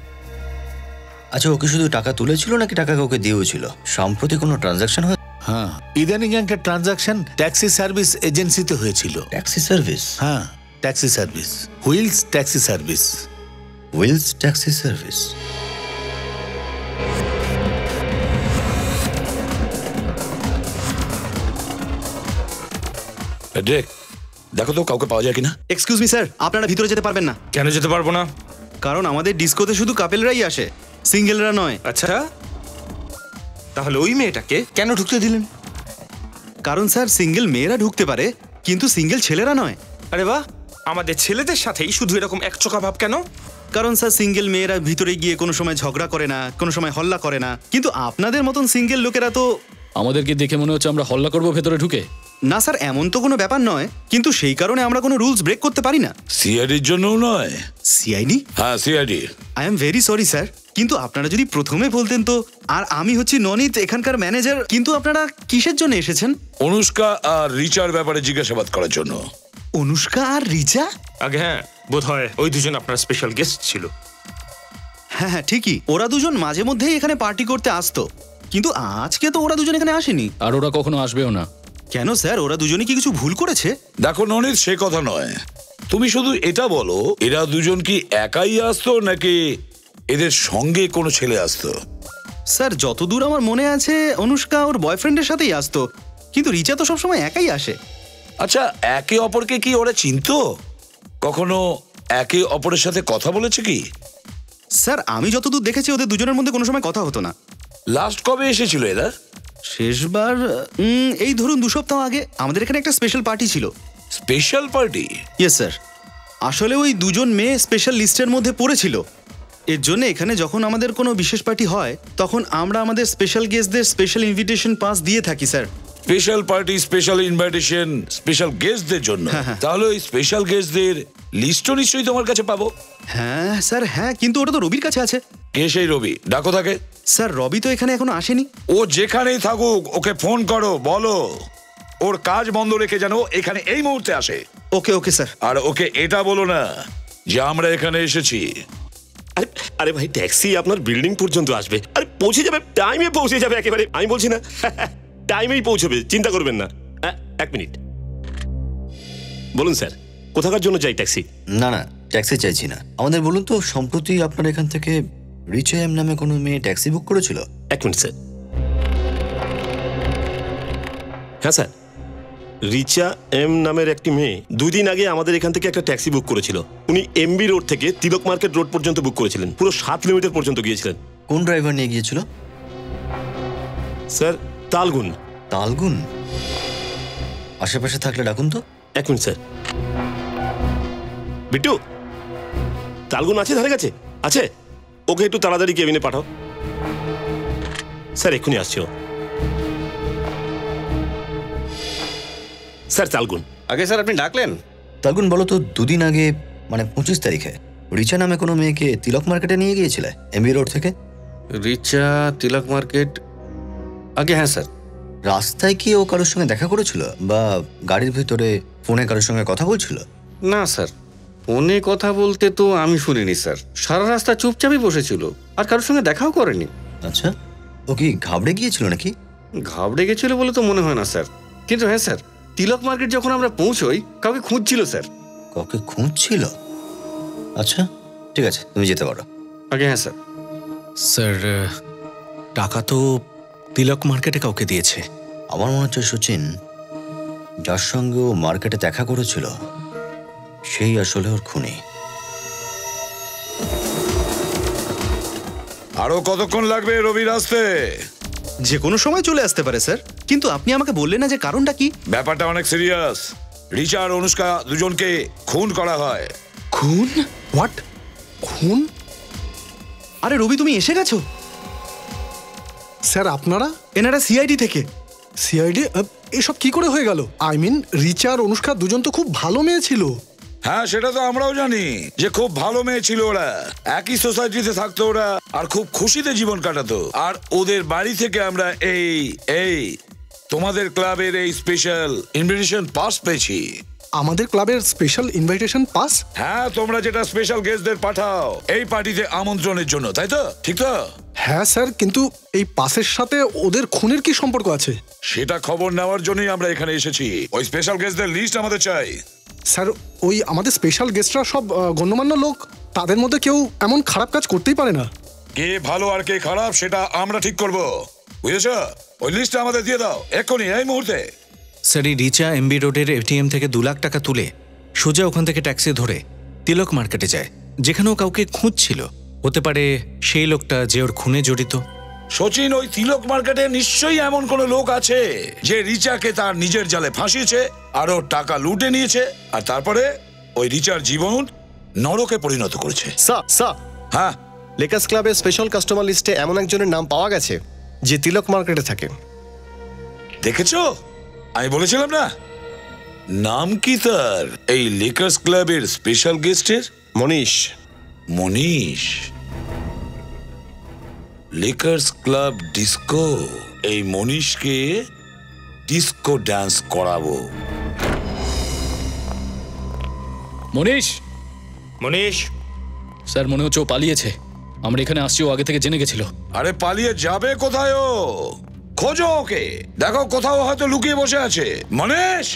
আচ্ছা ওকে শুধু টাকা তুলেছিল নাকি টাকা ওকে দিয়েছিল? সম্প্রতি কোনো ট্রানজাকশন হয়? হ্যাঁ, ইদানিং একটা ট্রানজাকশন ট্যাক্সি সার্ভিস এজেন্সিতে হয়েছিল। Taxi service? হ্যাঁ taxi service, wheels taxi service. Wheels taxi service? দেখো তো কাউকে পাওয়া যায় কিনা। এক্সকিউজ মি স্যার, আপনারা ভিতরে যেতে পারবেন না। কেন যেতে পারবো না? কারণ আমাদের ডিস্কোতে শুধু কাপেলরাই আসে, সিঙ্গেলরা নয়। আচ্ছা, তাহলে ওই মেয়েটাকে কেন ঢুকতে দিলেন? কারণ স্যার সিঙ্গেল মেয়েরা ঢুকতে পারে কিন্তু সিঙ্গেল ছেলেরা নয়। আরে বাহ, আমাদের ছেলেদের সাথেই শুধু এরকম একচোখা ভাব কেন? কারণ স্যার সিঙ্গেল মেয়েরা ভিতরে গিয়ে কোনো সময় ঝগড়া করে না, কোনো সময় হল্লা করে না, কিন্তু আপনাদের মতন সিঙ্গেল লোকেরা তো। আমাদেরকে দেখে মনে হচ্ছে আমরা হল্লা করবো ভেতরে ঢুকে। না স্যার, এমন তো কোনো ব্যাপার নয়, কিন্তু সেই কারণে আমরা কোনো রুলস ব্রেক করতে পারি না। সিআইডির জন্যও নয়। সিআইডি? হ্যাঁ CID. I am very sorry sir, কিন্তু আপনারা যদি প্রথমে বলতেন তো। আর আমি হচ্ছি ননীত, এখানকার ম্যানেজার। কিন্তু আপনারা কিসের জন্য এসেছেন? অনুষ্কা আর রিচার ব্যাপারে জিজ্ঞাসাবাদ করার জন্য। অনুষ্কা আর রিচা? আগে হ্যাঁ, বোধ হয় ওই দুজন আপনার স্পেশাল গেস্ট ছিল। হ্যাঁ হ্যাঁ ঠিকই, ওরা দুজন মাঝে মধ্যেই এখানে পার্টি করতে আসতো, কিন্তু আজকে তো ওরা দুজন এখানে আসেনি। আর ওরা কখনো আসবেও না। কেন স্যার, ওরা দুজনে কি কিছু ভুল করেছে? দেখো ননীত, সে কথা নয়, তুমি শুধু এটা বলো এরা দুজন কি একাই আসতো নাকি এদের সঙ্গে কোনো ছেলে আসতো? স্যার যতদূর আমার মনে আছে অনুষ্কা ওর বয়ফ্রেন্ডের সাথেই আসতো, কিন্তু রিচা তো সবসময় একাই আসে। আচ্ছা, একে অপরকে কি ওরা চিনতো? কখনো একে অপরের সাথে কথা বলেছে কি? স্যার আমি যতদূর দেখেছি ওদের দুজনের মধ্যে কোনো সময় কথা হতো না। লাস্ট কবে এসেছিল এরা? শেষবার এই ধরুন 2 সপ্তাহ আগে আমাদের এখানে একটা স্পেশাল পার্টি ছিল। Special party? ইয়েস স্যার, আসলে ওই দুজন মেয়ে স্পেশাল লিস্টের মধ্যে পড়েছিল। এর জন্য এখানে যখন আমাদের কোনো বিশেষ পার্টি হয় তখন আমরা আমাদের স্পেশাল গেস্টদের স্পেশাল ইনভিটেশন পাস দিয়ে থাকি sir. Special party, special invitation special গেস্টদের জন্য। তাহলে ওই স্পেশাল গেস্টদের লিস্টও নিশ্চয়ই তোমার কাছে পাবো। হ্যাঁ স্যার হ্যাঁ, কিন্তু ওটা তো রবির কাছে আছে। কে সেই রবি? ডাকো তাকে। স্যার রবি তো এখানে এখনো আসেনি। ও যেখানেই থাকুক ওকে ফোন করো, বলো ওর কাজ বন্ধ রেখে যেন এখানে এই মুহূর্তে আসে। ওকে ওকে স্যার। আর ওকে এটা বলো না যে আমরা এখানে এসেছি। আরে আরে ভাই, ট্যাক্সি আপনার বিল্ডিং পর্যন্ত আসবে, আরে পৌঁছে যাবে, টাইমে পৌঁছে যাবে একেবারে। আমি বলছি না টাইমেই পৌঁছবে, চিন্তা করবেন না। 1 মিনিট বলুন স্যার, কোথাকার জন্য চাই ট্যাক্সি? না না, ট্যাক্সি চাইছি না। আমাদের বলুন তো, সম্প্রতি আপনার এখান থেকে রিচা এম নামে কোনো মেয়ে ট্যাক্সি বুক করেছিল? 1 মিনিট স্যার। হ্যাঁ স্যার, রিচা এম নামের একটি মেয়ে 2 দিন আগে আমাদের এখান থেকে একটা ট্যাক্সি বুক করেছিল। উনি এমবি রোড থেকে তিলক মার্কেট রোড পর্যন্ত বুক করেছিলেন, পুরো 7 কিলোমিটার পর্যন্ত গিয়েছিলেন। কোন ড্রাইভার নিয়ে গিয়েছিল? স্যার তালগুন। তালগুন? আশেপাশে থাকলে ডাকুন তো। 1 মিনিট স্যার। বিট্টু, তালগুন আছে ধারে কাছে? আছে? ওকে একটু তাড়াতাড়ি কেবিনে পাঠাও। স্যার এক্ষুনি আসছে ও। স্যার তালগুন। আগে স্যার আপনি ডাকলেন? তালগুন বলো তো, 2 দিন আগে মানে 25 তারিখে রিচা নামে কোনো মেয়েকে তিলক মার্কেটে নিয়ে গিয়েছিলে এমবি রোড থেকে? রিচা তিলক মার্কেট? আগে হ্যাঁ স্যার। রাস্তায় কি ও কারোর সঙ্গে দেখা করেছিল বা গাড়ির ভিতরে ফোনে কারোর সঙ্গে কথা বলছিল? না স্যার, ফোনে কথা বলতে তো আমি শুনিনি স্যার। সারা রাস্তা চুপচাপই বসেছিল আর কারোর সঙ্গে দেখাও করেনি। আচ্ছা, ও কি ঘাবড়ে গিয়েছিল নাকি? ঘাবড়ে গেছিল বলে তো মনে হয় না স্যার, কিন্তু হ্যাঁ স্যার, তিলক মার্কেট যখন আমরা পৌঁছই কাউকে খুঁজছিল স্যার। কাউকে খুঁজছিল? আচ্ছা ঠিক আছে, তুমি যেতে পারো। আগে হ্যাঁ স্যার। স্যার টাকা তো তিলক মার্কেটে কাউকে দিয়েছে। আমার মনে হচ্ছে সচিন, যার সঙ্গে ও মার্কেটে দেখা করেছিল সেই আসলে ওর খুনি। আরো কতক্ষণ লাগবে রবির আসতে? যে কোনো সময় চলে আসতে পারে স্যার, কিন্তু আপনি আমাকে বললেন না যে কারণটা কি? ব্যাপারটা অনেক সিরিয়াস। রিচা আর অনুষ্কা দুজনকে খুন করা হয়। খুন? হোয়াট? খুন? আরে রবি, তুমি এসে গেছো? স্যার আপনারা? এনারা সিআইডি থেকে। সিআইডি? এসব কি করে হয়ে গেল? আই মিন রিচা আর অনুষ্কা দুজন তো খুব ভালো মেয়ে ছিল। হ্যাঁ সেটা তো আমরাও জানি যে খুব ভালো মেয়ে ছিল ওরা, একই সোসাইটিতে থাকতো ওরা, আর খুব খুশিতে জীবন কাটাতো। আর ওদের বাড়ি থেকে আমরা এই এই তোমাদের ক্লাবের এই স্পেশাল ইনভিটেশন পাস পেয়েছি। আমাদের ক্লাবের স্পেশাল ইনভাইটেশন পাস? হ্যাঁ, তোমরা যেটা স্পেশাল গেস্টদের পাঠাও এই পার্টিতে আমন্ত্রণের জন্য, তাই তো? ঠিক তো? হ্যাঁ স্যার, কিন্তু এই পাসের সাথে ওদের খুনের কি সম্পর্ক আছে? সেটা খবর নেওয়ার জন্যই আমরা এখানে এসেছি। ওই স্পেশাল গেস্টদের লিস্ট আমাদের চাই। স্যার ওই আমাদের স্পেশাল গেস্টরা সব গণ্যমান্য লোক, তাদের মধ্যে কেউ এমন খারাপ কাজ করতেই পারে না। কে ভালো আর কে খারাপ সেটা আমরা ঠিক করব, বুঝেছ? ওই লিস্টটা আমাদের দিয়ে দাও এক্ষুনি, এই মুহূর্তে। স্যার এই রিচা এমবি রোডের এটিএম থেকে 2 লাখ টাকা তুলে সোজা ওখান থেকে ট্যাক্সি ধরে তিলক মার্কেটে যায়, যেখানেও কাউকে খুঁজছিল। হতে পারে সেই লোকটা যে ওর খুনে জড়িত। সচিন, ওই তিলক মার্কেটে নিশ্চয়ই এমন কোন লোক আছে যে রিচাকে তার নিজের জালে ফাঁসিয়েছে আর ওর টাকা লুটে নিয়েছে, আর তারপরে ওই রিচার জীবন নরকে পরিণত করেছে। হ্যাঁ, লেকার্স ক্লাবের স্পেশাল কাস্টমার লিস্টে এমন একজনের নাম পাওয়া গেছে যে তিলক মার্কেটে থাকে। দেখেছো, আমি বলেছিলাম না? নাম কি তার এই লেকার্স ক্লাবের স্পেশাল গেস্টের? Manish. Manish? Lakers club disco. এই মনীষকে ডিস্কো ডান্স করাবো। মনীষ! মনীষ! স্যার মনে হচ্ছে ও পালিয়েছে। আমরা এখানে আসছি, ও আগে থেকে জেনে গেছিল। আরে পালিয়ে যাবে কোথায় ও? খোঁজো ওকে, দেখো কোথাও হয়তো লুকিয়ে বসে আছে। মনীষ!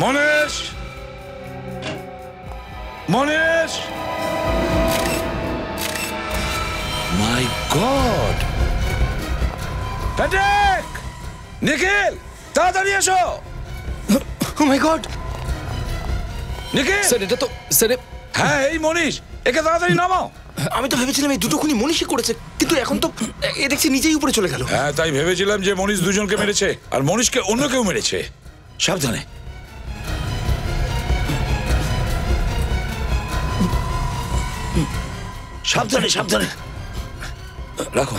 মনীষ! মনীষ! মাই গড! প্যাট্রিক! নিখিল, তাড়াতাড়ি এসো! ও মাই গড! নিখিল! স্যার এটা তো স্যার। হ্যাঁ, এই মনীষ, একে তাড়াতাড়ি নামাও। আমি তো ভেবেছিলাম এই দুটো খুনি মনীষই করেছে, কিন্তু এখন তো এ দেখছি নিজেই উপরে চলে গেল। হ্যাঁ, তাই ভেবেছিলাম যে মনীষ দুজনকে মেরেছে আর মনীষকে অন্য কেউ মেরেছে। সাবধানে। সাবধানে সাবধানে রাখো।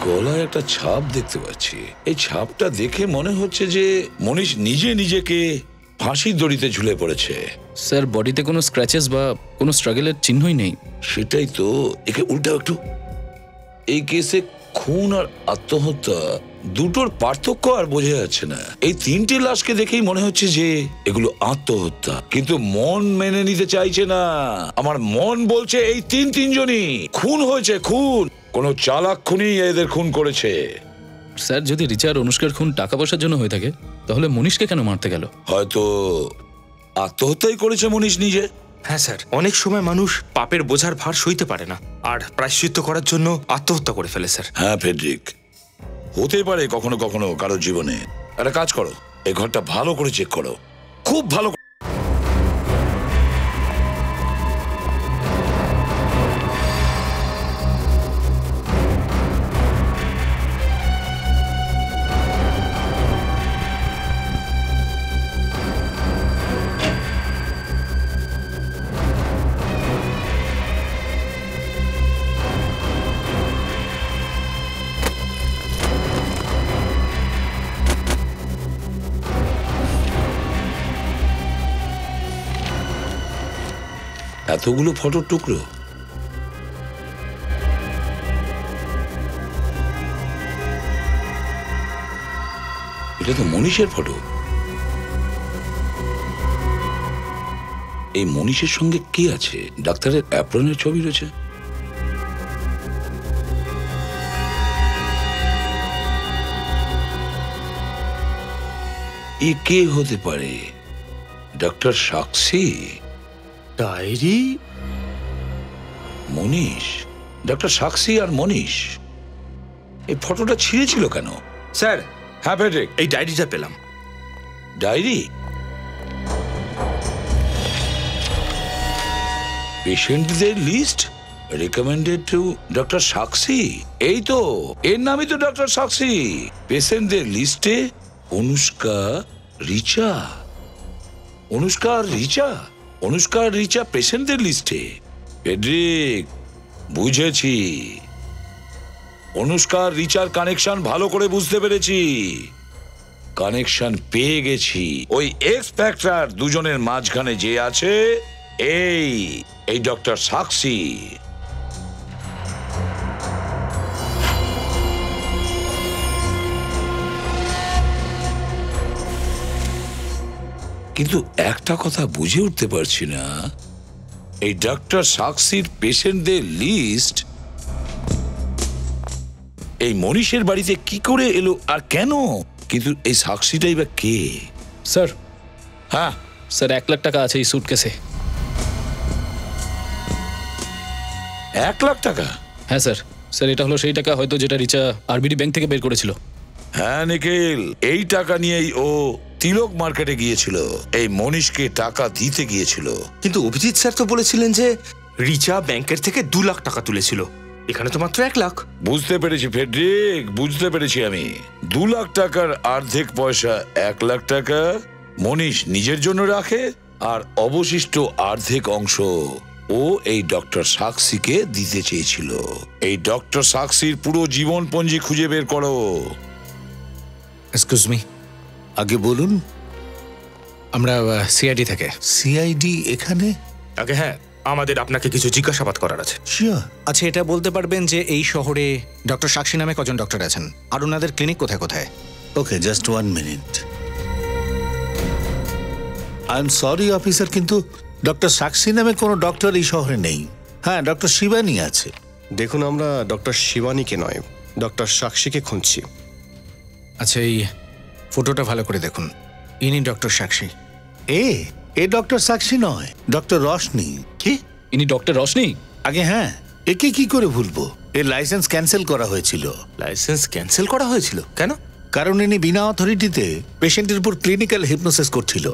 গলায় একটা ছাপ দেখতে পাচ্ছি। এই ছাপটা দেখে মনে হচ্ছে যে মনীষ নিজে নিজেকে ফাঁসির দড়িতে ঝুলে পড়েছে। স্যার বডিতে কোনো স্ক্র্যাচেস বা কোনো স্ট্রাগলের চিহ্নই নেই। সেটাই তো, একে উল্টাও একটু। এই কেসে খুন আর আত্মহত্যা দুটোর পার্থক্য আর বোঝা যাচ্ছে না। এই 3টে লাশকে দেখেই মনে হচ্ছে যে এগুলো আত্মহত্যা, কিন্তু মন মেনে নিতে চাইছে না। আমার মন বলছে এই তিনজনই খুন হয়েছে, খুন। কোনো চালাক খুনি এদের খুন করেছে। স্যার যদি রিচা আর অনুষ্কার খুন টাকা পয়সার জন্য হয়ে থাকে, তাহলে মনীষকে কেন মারতে গেল? হয়তো আত্মহত্যাই করেছে মনীষ নিজে। হ্যাঁ স্যার, অনেক সময় মানুষ পাপের বোঝার ভার সইতে পারে না আর প্রায়শ্চিত্ত করার জন্য আত্মহত্যা করে ফেলে স্যার। হ্যাঁ ফেডরিক, হতে পারে কখনো কখনো কারোর জীবনে। একটা কাজ করো, এই ঘরটা ভালো করে চেক করো, খুব ভালো। এতগুলো ফটোর টুকরো, এটা তো মনীষের ফটো। এই মনীষের সঙ্গে কি আছে? ডাক্তারের অ্যাপ্রনের ছবি রয়েছে। এ কে হতে পারে? ডক্টর সাক্ষী? ডায়েরি? মনীষ, ডক্টর সাক্ষী আর মনীষ। এই ফটোটা ছিঁড়েছিল কেন? স্যার, হ্যাঁ প্যাট্রিক, এই ডায়েরিটা পেলাম। ডায়েরি? পেশেন্টদের লিস্ট রিকমেন্ডেড টু ডক্টর সাক্ষী। এই তো, এর নামই তো ডক্টর সাক্ষী। পেশেন্টদের লিস্টে অনুষ্কা, রিচা। অনুষ্কা আর রিচা? অনুষ্কা আর রিচা পেশেন্টদের লিস্টে? পেড্রিক, বুঝেছি। অনুষ্কা আর রিচার কানেকশন ভালো করে বুঝতে পেরেছি। কানেকশন পেয়ে গেছি। ওই এক্স ফ্যাক্টর দুজনের মাঝখানে যে আছে, এই ডক্টর সাক্ষী। কিন্তু একটা কথা বুঝে উঠতে পারছি না, এই ডক্টর সাক্ষীর পেশেন্টদের লিস্ট এই মনীষের বাড়িতে কি করে এলো আর কেন? কিন্তু এই সাক্ষীটাই বা কে? স্যার, হ্যাঁ স্যার 1 লাখ টাকা আছে এই সুটকেসে। 1 লাখ টাকা? হ্যাঁ স্যার। স্যার, এটা হলো সেই টাকা হয়তো যেটা রিচা আরবিডি ব্যাংক থেকে বের করেছিল। হ্যাঁ নিখিল, এই টাকা নিয়েই ও তিলক মার্কেটে গিয়েছিল, এই মনীষকে টাকা দিতে গিয়েছিল। কিন্তু অভিজিৎ স্যার তো বলেছিলেন যে রিচা ব্যাংকের থেকে 2 লাখ টাকা তুলেছিল, এখানে তো মাত্র 1 লাখ। বুঝতে পেরেছি ফেডরিক, বুঝতে পেরেছি আমি। 2 লাখ টাকার অর্ধেক পয়সা 1 লাখ টাকা মনীষ নিজের জন্য রাখে, আর অবশিষ্ট অর্ধেক অংশ ও এই ডক্টর সাক্ষীকে দিতে চেয়েছিল। এই ডক্টর সাক্ষীর পুরো জীবনপঞ্জি খুঁজে বের করো। এক্সকিউজ মি, আগে বলুন। আমরা সিআইডি থেকে। সিআইডি এখানে? আগে হ্যাঁ, আমাদের আপনাকে কিছু জিজ্ঞাসাবাদ করার আছে। আচ্ছা, এটা বলতে পারবেন যে এই শহরে ডক্টর সাক্ষী নামে কজন ডক্টর আছেন, আর ওনাদের ক্লিনিক কোথায় কোথায়? Okay, just 1 minute. I am sorry officer, কিন্তু ডক্টর সাক্ষী নামে কোনো ডক্টর এই শহরে নেই। হ্যাঁ, ডক্টর শিবানী আছে। দেখুন, আমরা ডক্টর শিবানীকে নয়, ডক্টর সাক্ষীকে খুঁজছি। আচ্ছা, এই ফটোটা ভালো করে দেখুন। ইনি ডক্টর সাক্ষী। এ ডক্টর সাক্ষী নয়, ডক্টর রশনি। কি? ইনি ডক্টর রশনি? আগে হ্যাঁ, একে কি করে ভুলবো? এর লাইসেন্স ক্যান্সেল করা হয়েছিল। লাইসেন্স ক্যান্সেল করা হয়েছিল কেন? কারণ ইনি বিনা অথরিটিতে পেশেন্টের উপর ক্লিনিক্যাল হিপনোসিস করছিল।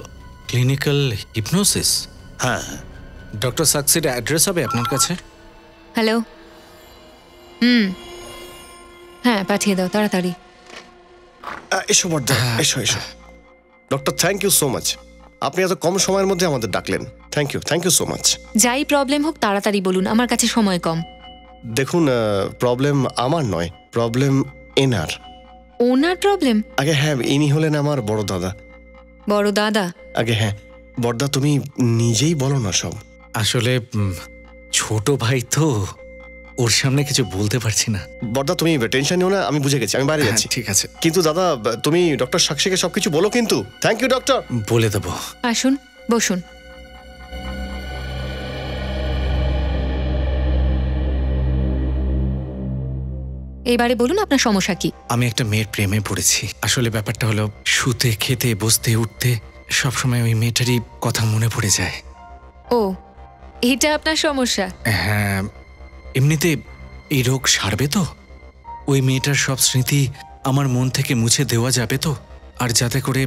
Clinical hypnosis? হ্যাঁ। ডক্টর সাক্ষীর অ্যাড্রেস হবে আপনার কাছে? হ্যালো। হ্যাঁ, পাঠিয়ে দাও তাড়াতাড়ি। এসো বর্দা, এসো এসো। Doctor, thank you so much. আপনি এত কম সময়ের মধ্যে আমাদের ডাকলেন। Thank you so much. যাই প্রবলেম হোক তাড়াতাড়ি বলুন, আমার কাছে সময় কম। দেখুন, প্রবলেম আমার নয়, প্রবলেম এনার। ওনার প্রবলেম? আগে হ্যাঁ, ইনি হলেন আমার বড় দাদা। বড় দাদা? আগে হ্যাঁ, বড়দা তুমি নিজেই বলো না সব। আসলে ছোট ভাই তো, ওর সামনে কিছু বলতে পারছি না। বড়দা তুমি টেনশন নিও না, আমি বুঝে গেছি, আমি বাইরে যাচ্ছি। ঠিক আছে। কিন্তু দাদা, তুমি ডক্টর সাক্ষীকে সবকিছু বলো কিন্তু। Thank you doctor. বলে দেবো। আসুন, বসুন। এবারে বলুন আপনার সমস্যা কি? আমি একটা মেয়ের প্রেমে পড়েছি। আসলে ব্যাপারটা হলো, শুতে, খেতে, বসতে, উঠতে সবসময় ওই মেয়েটারই কথা মনে পড়ে যায়। ও, এটা আপনার সমস্যা? হ্যাঁ, এমনিতে এই রোগ সারবে তো? ওই মেয়েটার সব স্মৃতি আমার মন থেকে মুছে দেওয়া যাবে তো? আর যাতে করে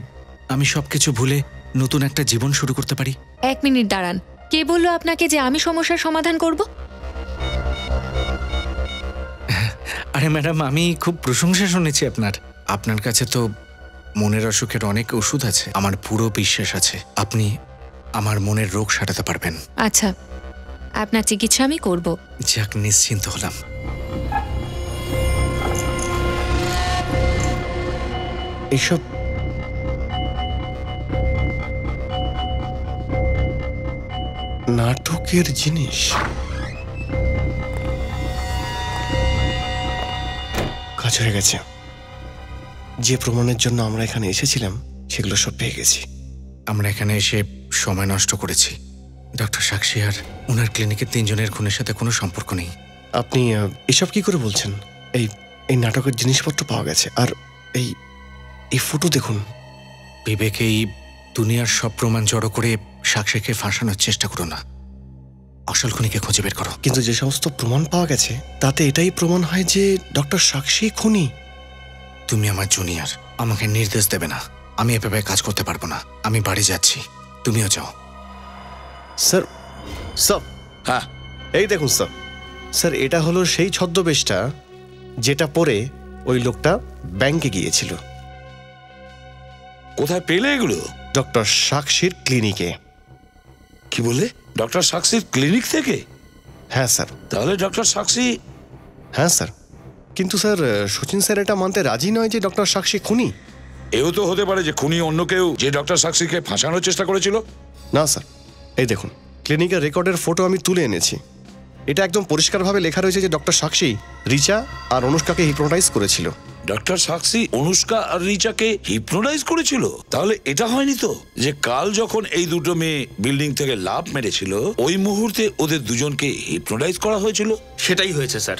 আমি সবকিছু ভুলে নতুন একটা জীবন শুরু করতে পারি। 1 মিনিট দাঁড়ান। কে বললো আপনাকে যে আমি সমস্যার সমাধান করব? আরে ম্যাডাম, আমি খুব প্রশংসা শুনেছি আপনার কাছে তো মনের অসুখের অনেক ওষুধ আছে। আমার পুরো বিশ্বাস আছে আপনি আমার মনের রোগ সারাতে পারবেন। আচ্ছা, আপনার চিকিৎসা আমি করব। যাক, নিশ্চিন্ত হলাম। এইসব নাটকের জিনিস। কাজ হয়ে গেছে। যে প্রমাণের জন্য আমরা এখানে এসেছিলাম সেগুলো সব পেয়ে গেছি। আমরা এখানে এসে সময় নষ্ট করেছি, ডক্টর সাক্ষী আর ওনার ক্লিনিকের 3 জনের খুনের সাথে কোনো সম্পর্ক নেই। আপনি এসব কি করে বলছেন? এই নাটকের জিনিসপত্র পাওয়া গেছে, আর এই ফটো দেখুন। বিবেক, এই দুনিয়ার সব প্রমাণ জড়ো করে সাক্ষীকে ফাঁসানোর চেষ্টা করো না, আসল খুনিকে খুঁজে বের করো। কিন্তু যে সমস্ত প্রমাণ পাওয়া গেছে তাতে এটাই প্রমাণ হয় যে ডক্টর সাক্ষী খুনি। তুমি আমার জুনিয়র, আমাকে নির্দেশ দেবে না। আমি এভাবে কাজ করতে পারবো না। আমি বাড়ি যাচ্ছি, তুমিও যাও। স্যার, স্যার, হ্যাঁ এই দেখুন স্যার, স্যার এটা হলো সেই ছদ্মবেশটা যেটা পরে ওই লোকটা ব্যাংকে গিয়েছিল। কোথায় পেলে এগুলো? ডক্টর সাক্ষীর ক্লিনিকে। কি বললে? ডক্টর সাক্ষীর ক্লিনিক থেকে? হ্যাঁ স্যার। তাহলে ডক্টর সাক্ষী? হ্যাঁ স্যার, কিন্তু স্যার সচিন স্যার এটা মানতে রাজি নয় যে ডক্টর সাক্ষী খুনি। এও তো হতে পারে যে খুনি অন্য কেউ, যে ডক্টর সাক্ষীকে ফাঁসানোর চেষ্টা করেছিল। না স্যার, এই দেখুন ক্লিনিকের রেকর্ডের ফটো আমি তুলে এনেছি। এটা একদম পরিষ্কারভাবে লেখা রয়েছে যে ডক্টর সাক্ষী রিচা আর অনুষ্কাকে হিপনোটাইজ করেছিল। ডক্টর সাক্ষী অনুষ্কা আর রিচাকে হিপনোটাইজ করেছিল? তাহলে এটা হয়নি তো যে কাল যখন এই দুটো মেয়ে বিল্ডিং থেকে লাফ মেরেছিল ওই মুহূর্তে ওদের দুজনকে হিপনোটাইজ করা হয়েছিল? সেটাই হয়েছে স্যার।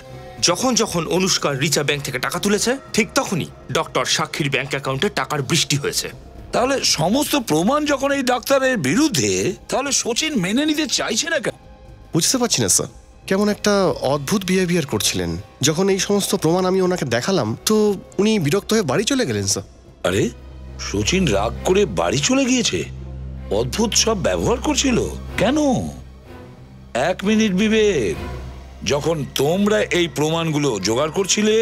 যখন যখন অনুষ্কা রিচা ব্যাংক থেকে টাকা তুলেছে ঠিক তখনই ডক্টর সাক্ষীর ব্যাংক অ্যাকাউন্টে টাকার বৃষ্টি হয়েছে। তাহলে সমস্ত প্রমাণ যখন এই ডাক্তারের বিরুদ্ধে, তাহলে সচিন মেনে নিতে চাইছে না কেন? বুঝতে পারছি না স্যার, কেমন একটা অদ্ভুত বিহেভিয়ার করছিলেন। যখন এই সমস্ত প্রমাণ আমি ওনাকে দেখালাম তো উনি বিরক্ত হয়ে বাড়ি চলে গেলেন স্যার। আরে সচিন রাগ করে বাড়ি চলে গিয়েছে? অদ্ভুত সব ব্যবহার করছিল কেন? 1 মিনিট বিবেক, যখন তোমরা এই প্রমাণগুলো জোগাড় করছিলে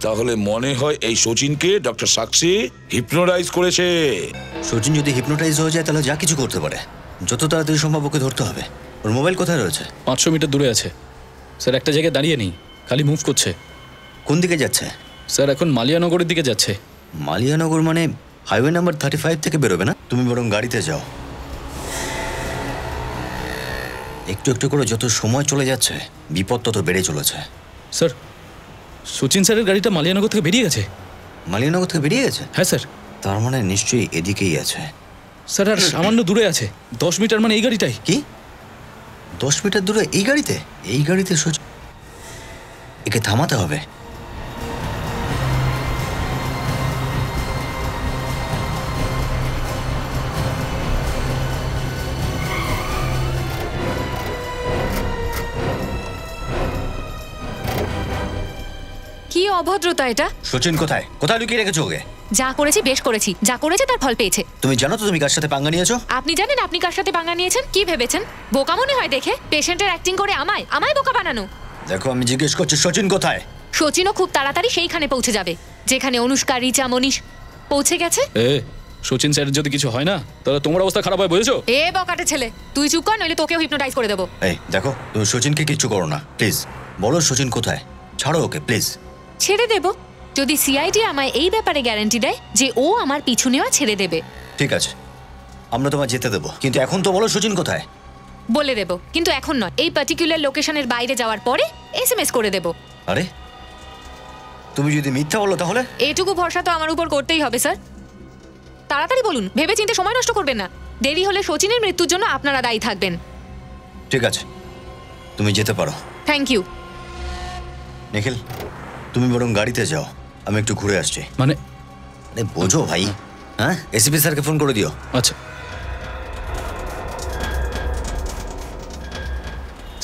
তাহলে মনে হয় এই সচিনকে ডক্টর সাক্ষী হিপনোটাইজ করেছে। সচিন যদি হিপনোটাইজ হয়ে যায় তাহলে যা কিছু করতে পারে। যত তাড়াতাড়ি সম্ভব ওকে ধরতে হবে। ওর মোবাইল কোথায় রয়েছে? 500 মিটার দূরে আছে স্যার। একটা জায়গায় দাঁড়িয়ে নেই, খালি মুভ করছে। কোন দিকে যাচ্ছে? স্যার এখন মালিয়ানগরের দিকে যাচ্ছে। মালিয়ানগর মানে হাইওয়ে নাম্বার 35 থেকে বেরোবে না? তুমি বরং গাড়িতে যাও। একটু একটু করে যত সময় চলে যাচ্ছে বিপদ তত বেড়ে চলেছে। স্যার সচিন স্যারের গাড়িটা মালিয়ানগর থেকে বেরিয়ে গেছে। মালিয়ানগর থেকে বেরিয়ে গেছে? হ্যাঁ স্যার। তার মানে নিশ্চয়ই এদিকেই আছে। স্যার আর সামান্য দূরে আছে, 10 মিটার মানে এই গাড়িটাই। কি 10 মিটার দূরে এই গাড়িতে? এই গাড়িতে সচিন? একে থামাতে হবে। কি অভদ্রতা এটা! সচিন কোথায়? কোথায় লুকিয়ে রেখেছো ওকে? যা করেছি বেশ করেছি, যা করেছে তার ফল পেয়েছে। তুমি জানো তো তুমি কার সাথে পাঙ্গা নিয়েছো? আপনি জানেন আপনি কার সাথে পাঙ্গা নিয়েছেন? কি ভেবেছেন বোকা মনে হয় দেখে? পেশেন্টের অ্যাক্টিং করে আমায় বোকা বানানো। দেখো আমি জিজ্ঞেস করছি সচিন কোথায়? সচিনও খুব তাড়াতাড়ি সেইখানে পৌঁছে যাবে যেখানে অনুষ্কা রিচা মনীষ পৌঁছে গেছে। সচিন স্যারের যদি কিছু হয় না তাহলে তোমার অবস্থা খারাপ হয়, বুঝেছো? বকাটে ছেলে, তুই চুপ কর নইলে তোকেও হিপনোটাইজ করে দেবো। এই দেখো তুমি সচিনকে কিচ্ছু করো না প্লিজ। বলো সচিন কোথায়, ছাড়ো ওকে প্লিজ। ছেড়ে দেব যদি সিআইডি আমায় এই ব্যাপারে গ্যারান্টি দেয় যে ও আমার পিছু নেওয়া ছেড়ে দেবে। ঠিক আছে, আমরা তোমায় যেতে দেবো, কিন্তু এখন তো বলো সচিন কোথায়। বলে দেব, কিন্তু এখন নয়। এই পার্টিকুলার লোকেশনের বাইরে যাওয়ার পরে এসএমএস করে দেব। আরে তুমি যদি মিথ্যা বলো তাহলে? এটুকু ভরসা তো আমার উপর করতেই হবে স্যার। তাড়াতাড়ি বলুন, ভেবে চিন্তে সময় নষ্ট করবেন না। দেরি হলে সচিনের মৃত্যুর জন্য আপনারা দায়ী থাকবেন। ঠিক আছে, তুমি যেতে পারো। Thank you. নিখিল তুমি বরং গাড়িতে যাও, আমি একটু ঘুরে আসছি। মানে বোঝো ভাই। হ্যাঁ, এসপি স্যারকে ফোন করে দিও। আচ্ছা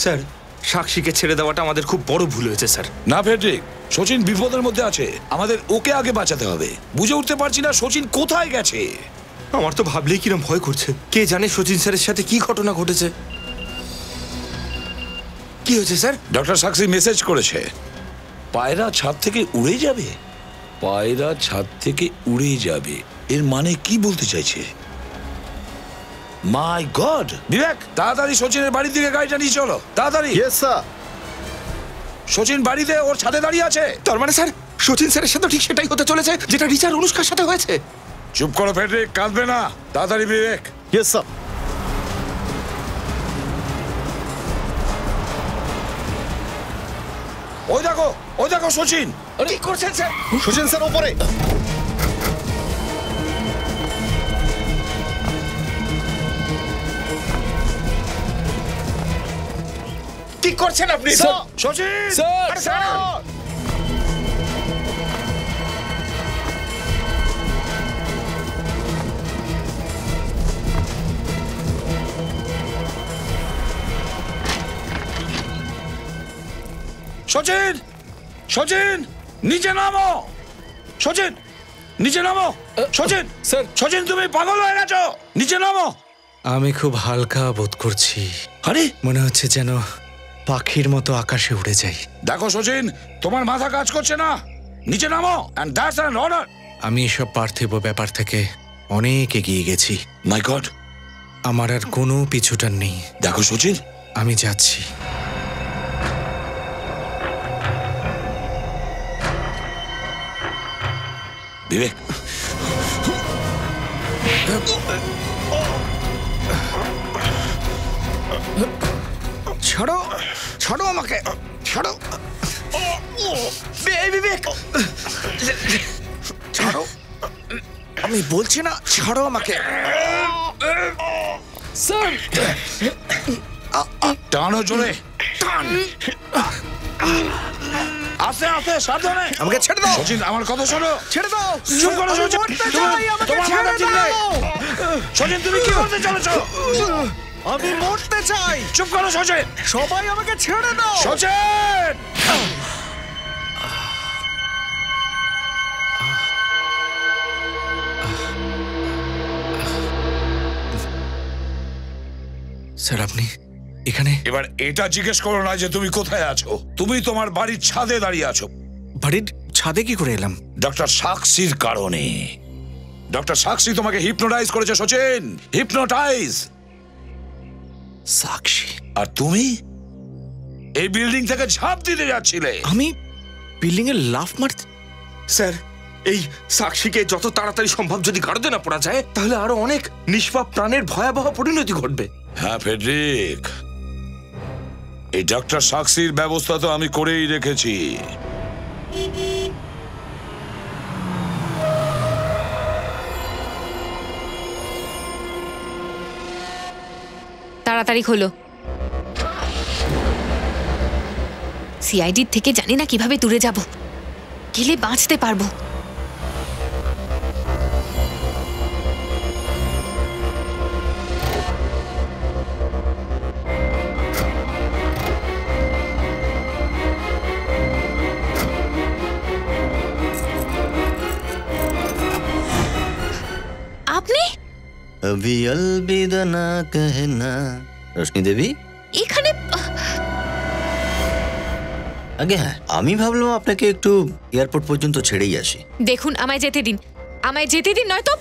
স্যার, সাক্ষীকে ছেড়ে দেওয়াটা আমাদের খুব বড় ভুল হয়েছে স্যার। না ফেডরিক, সচিন বিপদের মধ্যে আছে, আমাদের ওকে আগে বাঁচাতে হবে। বুঝে উঠতে পারছি না সচিন কোথায় গেছে। আমার তো ভাবলেই কিরম ভয় করছে। কে জানে সচিন স্যারের সাথে কি ঘটনা ঘটেছে। কি হয়েছে স্যার? ডক্টর সাক্ষী মেসেজ করেছে পায়রা ছাদ থেকে উড়ে যাবে। পায়রা ছাদ থেকে উড়ে যাবে এর মানে কি বলতে চাইছে? মাই গড! বিবেক তাড়াতাড়ি সচিনের বাড়ির দিকে গাড়িটা নিয়ে চলো, তাড়াতাড়ি। Yes sir. সচিন বাড়িতে ওর ছাদে দাঁড়িয়ে আছে। তার মানে স্যার সচিন স্যারের সাথে ঠিক সেটাই হতে চলেছে যেটা রিচার অনুষ্কার সাথে হয়েছে। চুপ করো ফেডরিক, কাঁদবে না। তাড়াতাড়ি বিবেক। Yes sir. ওই দেখো সচিন। কি করছেন স্যার? সচিন স্যার উপরে। করছেন আপনি? সচিন স্যার সচিন সচিন নিচে নামো সচিন নিচে নামো সচিন স্যার সচিন তুমি পাগল হয়ে গেছো নিচে নামো আমি খুব হালকা বোধ করছি। আরে মনে হচ্ছে যেন পাখির মতো আকাশে উড়ে যাই। দেখো সচিন তোমার মাথা কাজ করছে না নিচে নামো এন্ড দ্যাটস অ্যান অর্ডার। আমি এসব পার্থিব ব্যাপার থেকে অনেক এগিয়ে গেছি। মাই গড আমার আর কোনো পিছুটান নেই। দেখো সচিন আমি যাচ্ছি। বিবেক ছাড়ো ছাড়ো আমাকে ছাড়ো বিবেক ছাড়ো আমি বলছি না ছাড়ো আমাকে স্যার টানো জোরে টান আস্তে আস্তে সাবধানে আমাকে ছেড়ে দাও সচিন আমার কথা শোনো ছেড়ে দাও চুপ করো সচিন তোমার মাথা ঠিক নেই সচিন তুমি কি করতে চলেছো আমি মরতে চাই চুপ করো সচিন সবাই আমাকে ছেড়ে দাও সচিন স্যার আপনি এখানে? এবার এটা জিজ্ঞেস করো না যে তুমি কোথায় আছো। তুমি তোমার বাড়ির ছাদে দাঁড়িয়ে আছো। বাড়ির ছাদে কি করে এলাম? ডক্টর সাক্ষীর কারণে। ডক্টর সাক্ষী তোমাকে হিপনোটাইজ করেছে সচিন, হিপনোটাইজ। সাক্ষী? আর তুমি এই বিল্ডিং থেকে ঝাঁপ দিতে যাচ্ছিলে। আমি বিল্ডিং এ লাফ মারতে? স্যার এই সাক্ষীকে যত তাড়াতাড়ি সম্ভব যদি গাড়োতে না পড়া যায় তাহলে আরো অনেক নিষ্পাপ প্রাণের ভয়াবহ পরিণতি ঘটবে। হ্যাঁ ফেডরিক, এই ডক্টর সাক্ষীর ব্যবস্থা তো আমি করেই রেখেছি। তাড়াতাড়ি খোলো। সিআইডির থেকে জানি না কিভাবে দূরে যাব, গেলে বাঁচতে পারবো। আপনি? अभी अलविदा ना कहना। রোশনি দেবী এখানে? আগে হ্যাঁ, আমি ভাবলাম আপনাকে একটু এয়ারপোর্ট পর্যন্ত ছেড়েই আসি। দেখুন আমায় যেতে দিন, আমায় যেতে দিন, নয়তো।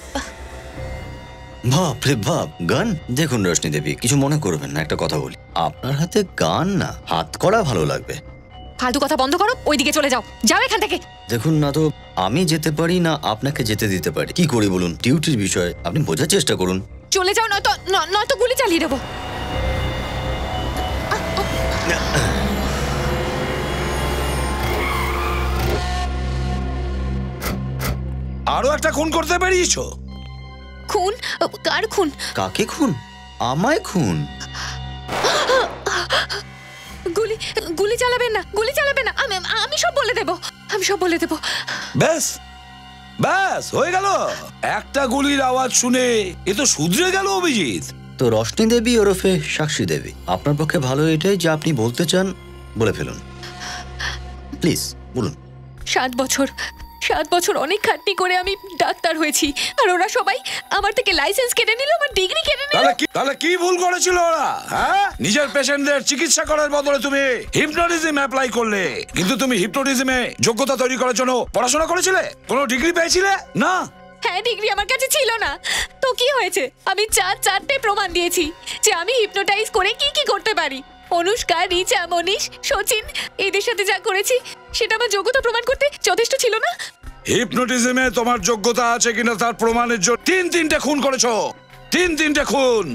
বাপ রে বাপ, গান! দেখুন রোশনি দেবী, কিছু মনে করবেন না, একটা কথা বলি। আপনার হাতে গান না, হাত করা ভালো লাগবে। ফালতু কথা বন্ধ করো, ওইদিকে চলে যাও, যাও এখান থেকে। দেখুন না তো, আমি যেতে পারি না আপনাকে যেতে দিতে পারি। কি করি বলুন? ডিউটির বিষয়, আপনি বোঝার চেষ্টা করুন। চলে যাও, নয়তো নয়তো গুলি চালিয়ে দেবো। আরো একটা খুন করতে বেরিয়েছো? খুন? কার খুন? কাকে খুন? আমায় খুন? গুলি গুলি চালাবেন না, গুলি চালাবেন না। আমি সব বলে দেব, আমি সব বলে দেব। ব্যাস ব্যাস হয়ে গেল। একটা গুলির আওয়াজ শুনে এ তো শুধরে গেল অভিজিৎ। তো রোশনি দেবী ওরফে সাক্ষী দেবী, আপনার পক্ষে ভালো এটাই যে আপনি বলতে চান বলে ফেলুন, প্লিজ বলুন। 7 বছর অনেক খাটনি করে আমি ডাক্তার হয়েছি, আর ওরা সবাই আমার থেকে লাইসেন্স কেড়ে নিল, আমার ডিগ্রি কেড়ে নিল। তাহলে কি ভুল করেছিল ওরা? হ্যাঁ, নিজের পেশেন্টদের চিকিৎসা করার বদলে তুমি হিপনোটিজম অ্যাপ্লাই করলে। কিন্তু তুমি হিপনোটিজমে যোগ্যতা তৈরি করার জন্য পড়াশোনা করেছিলে? কোনো ডিগ্রি পেয়েছিলে? না। হ্যাঁ, ডিগ্রি আমার কাছে ছিল না, তো কি হয়েছে? আমি চারটে প্রমাণ দিয়েছি যে আমি হিপনোটাইজ করে কি করতে পারি। অনুষ্কা, রিচা, মনীষ, সচিন, এদের সাথে যা করেছি সেটা আমার যোগ্যতা প্রমাণ করতে যথেষ্ট ছিল না। হিপনোটিজমে তোমার যোগ্যতা আছে কিনা তার প্রমাণের জন্য 3-3টে খুন করেছো। 3-3টে খুন।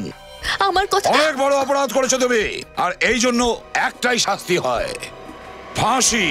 আমার কথা, অনেক বড় অপরাধ করেছো তুমি, আর এই জন্য একটাই শাস্তি হয়, ফাঁসি।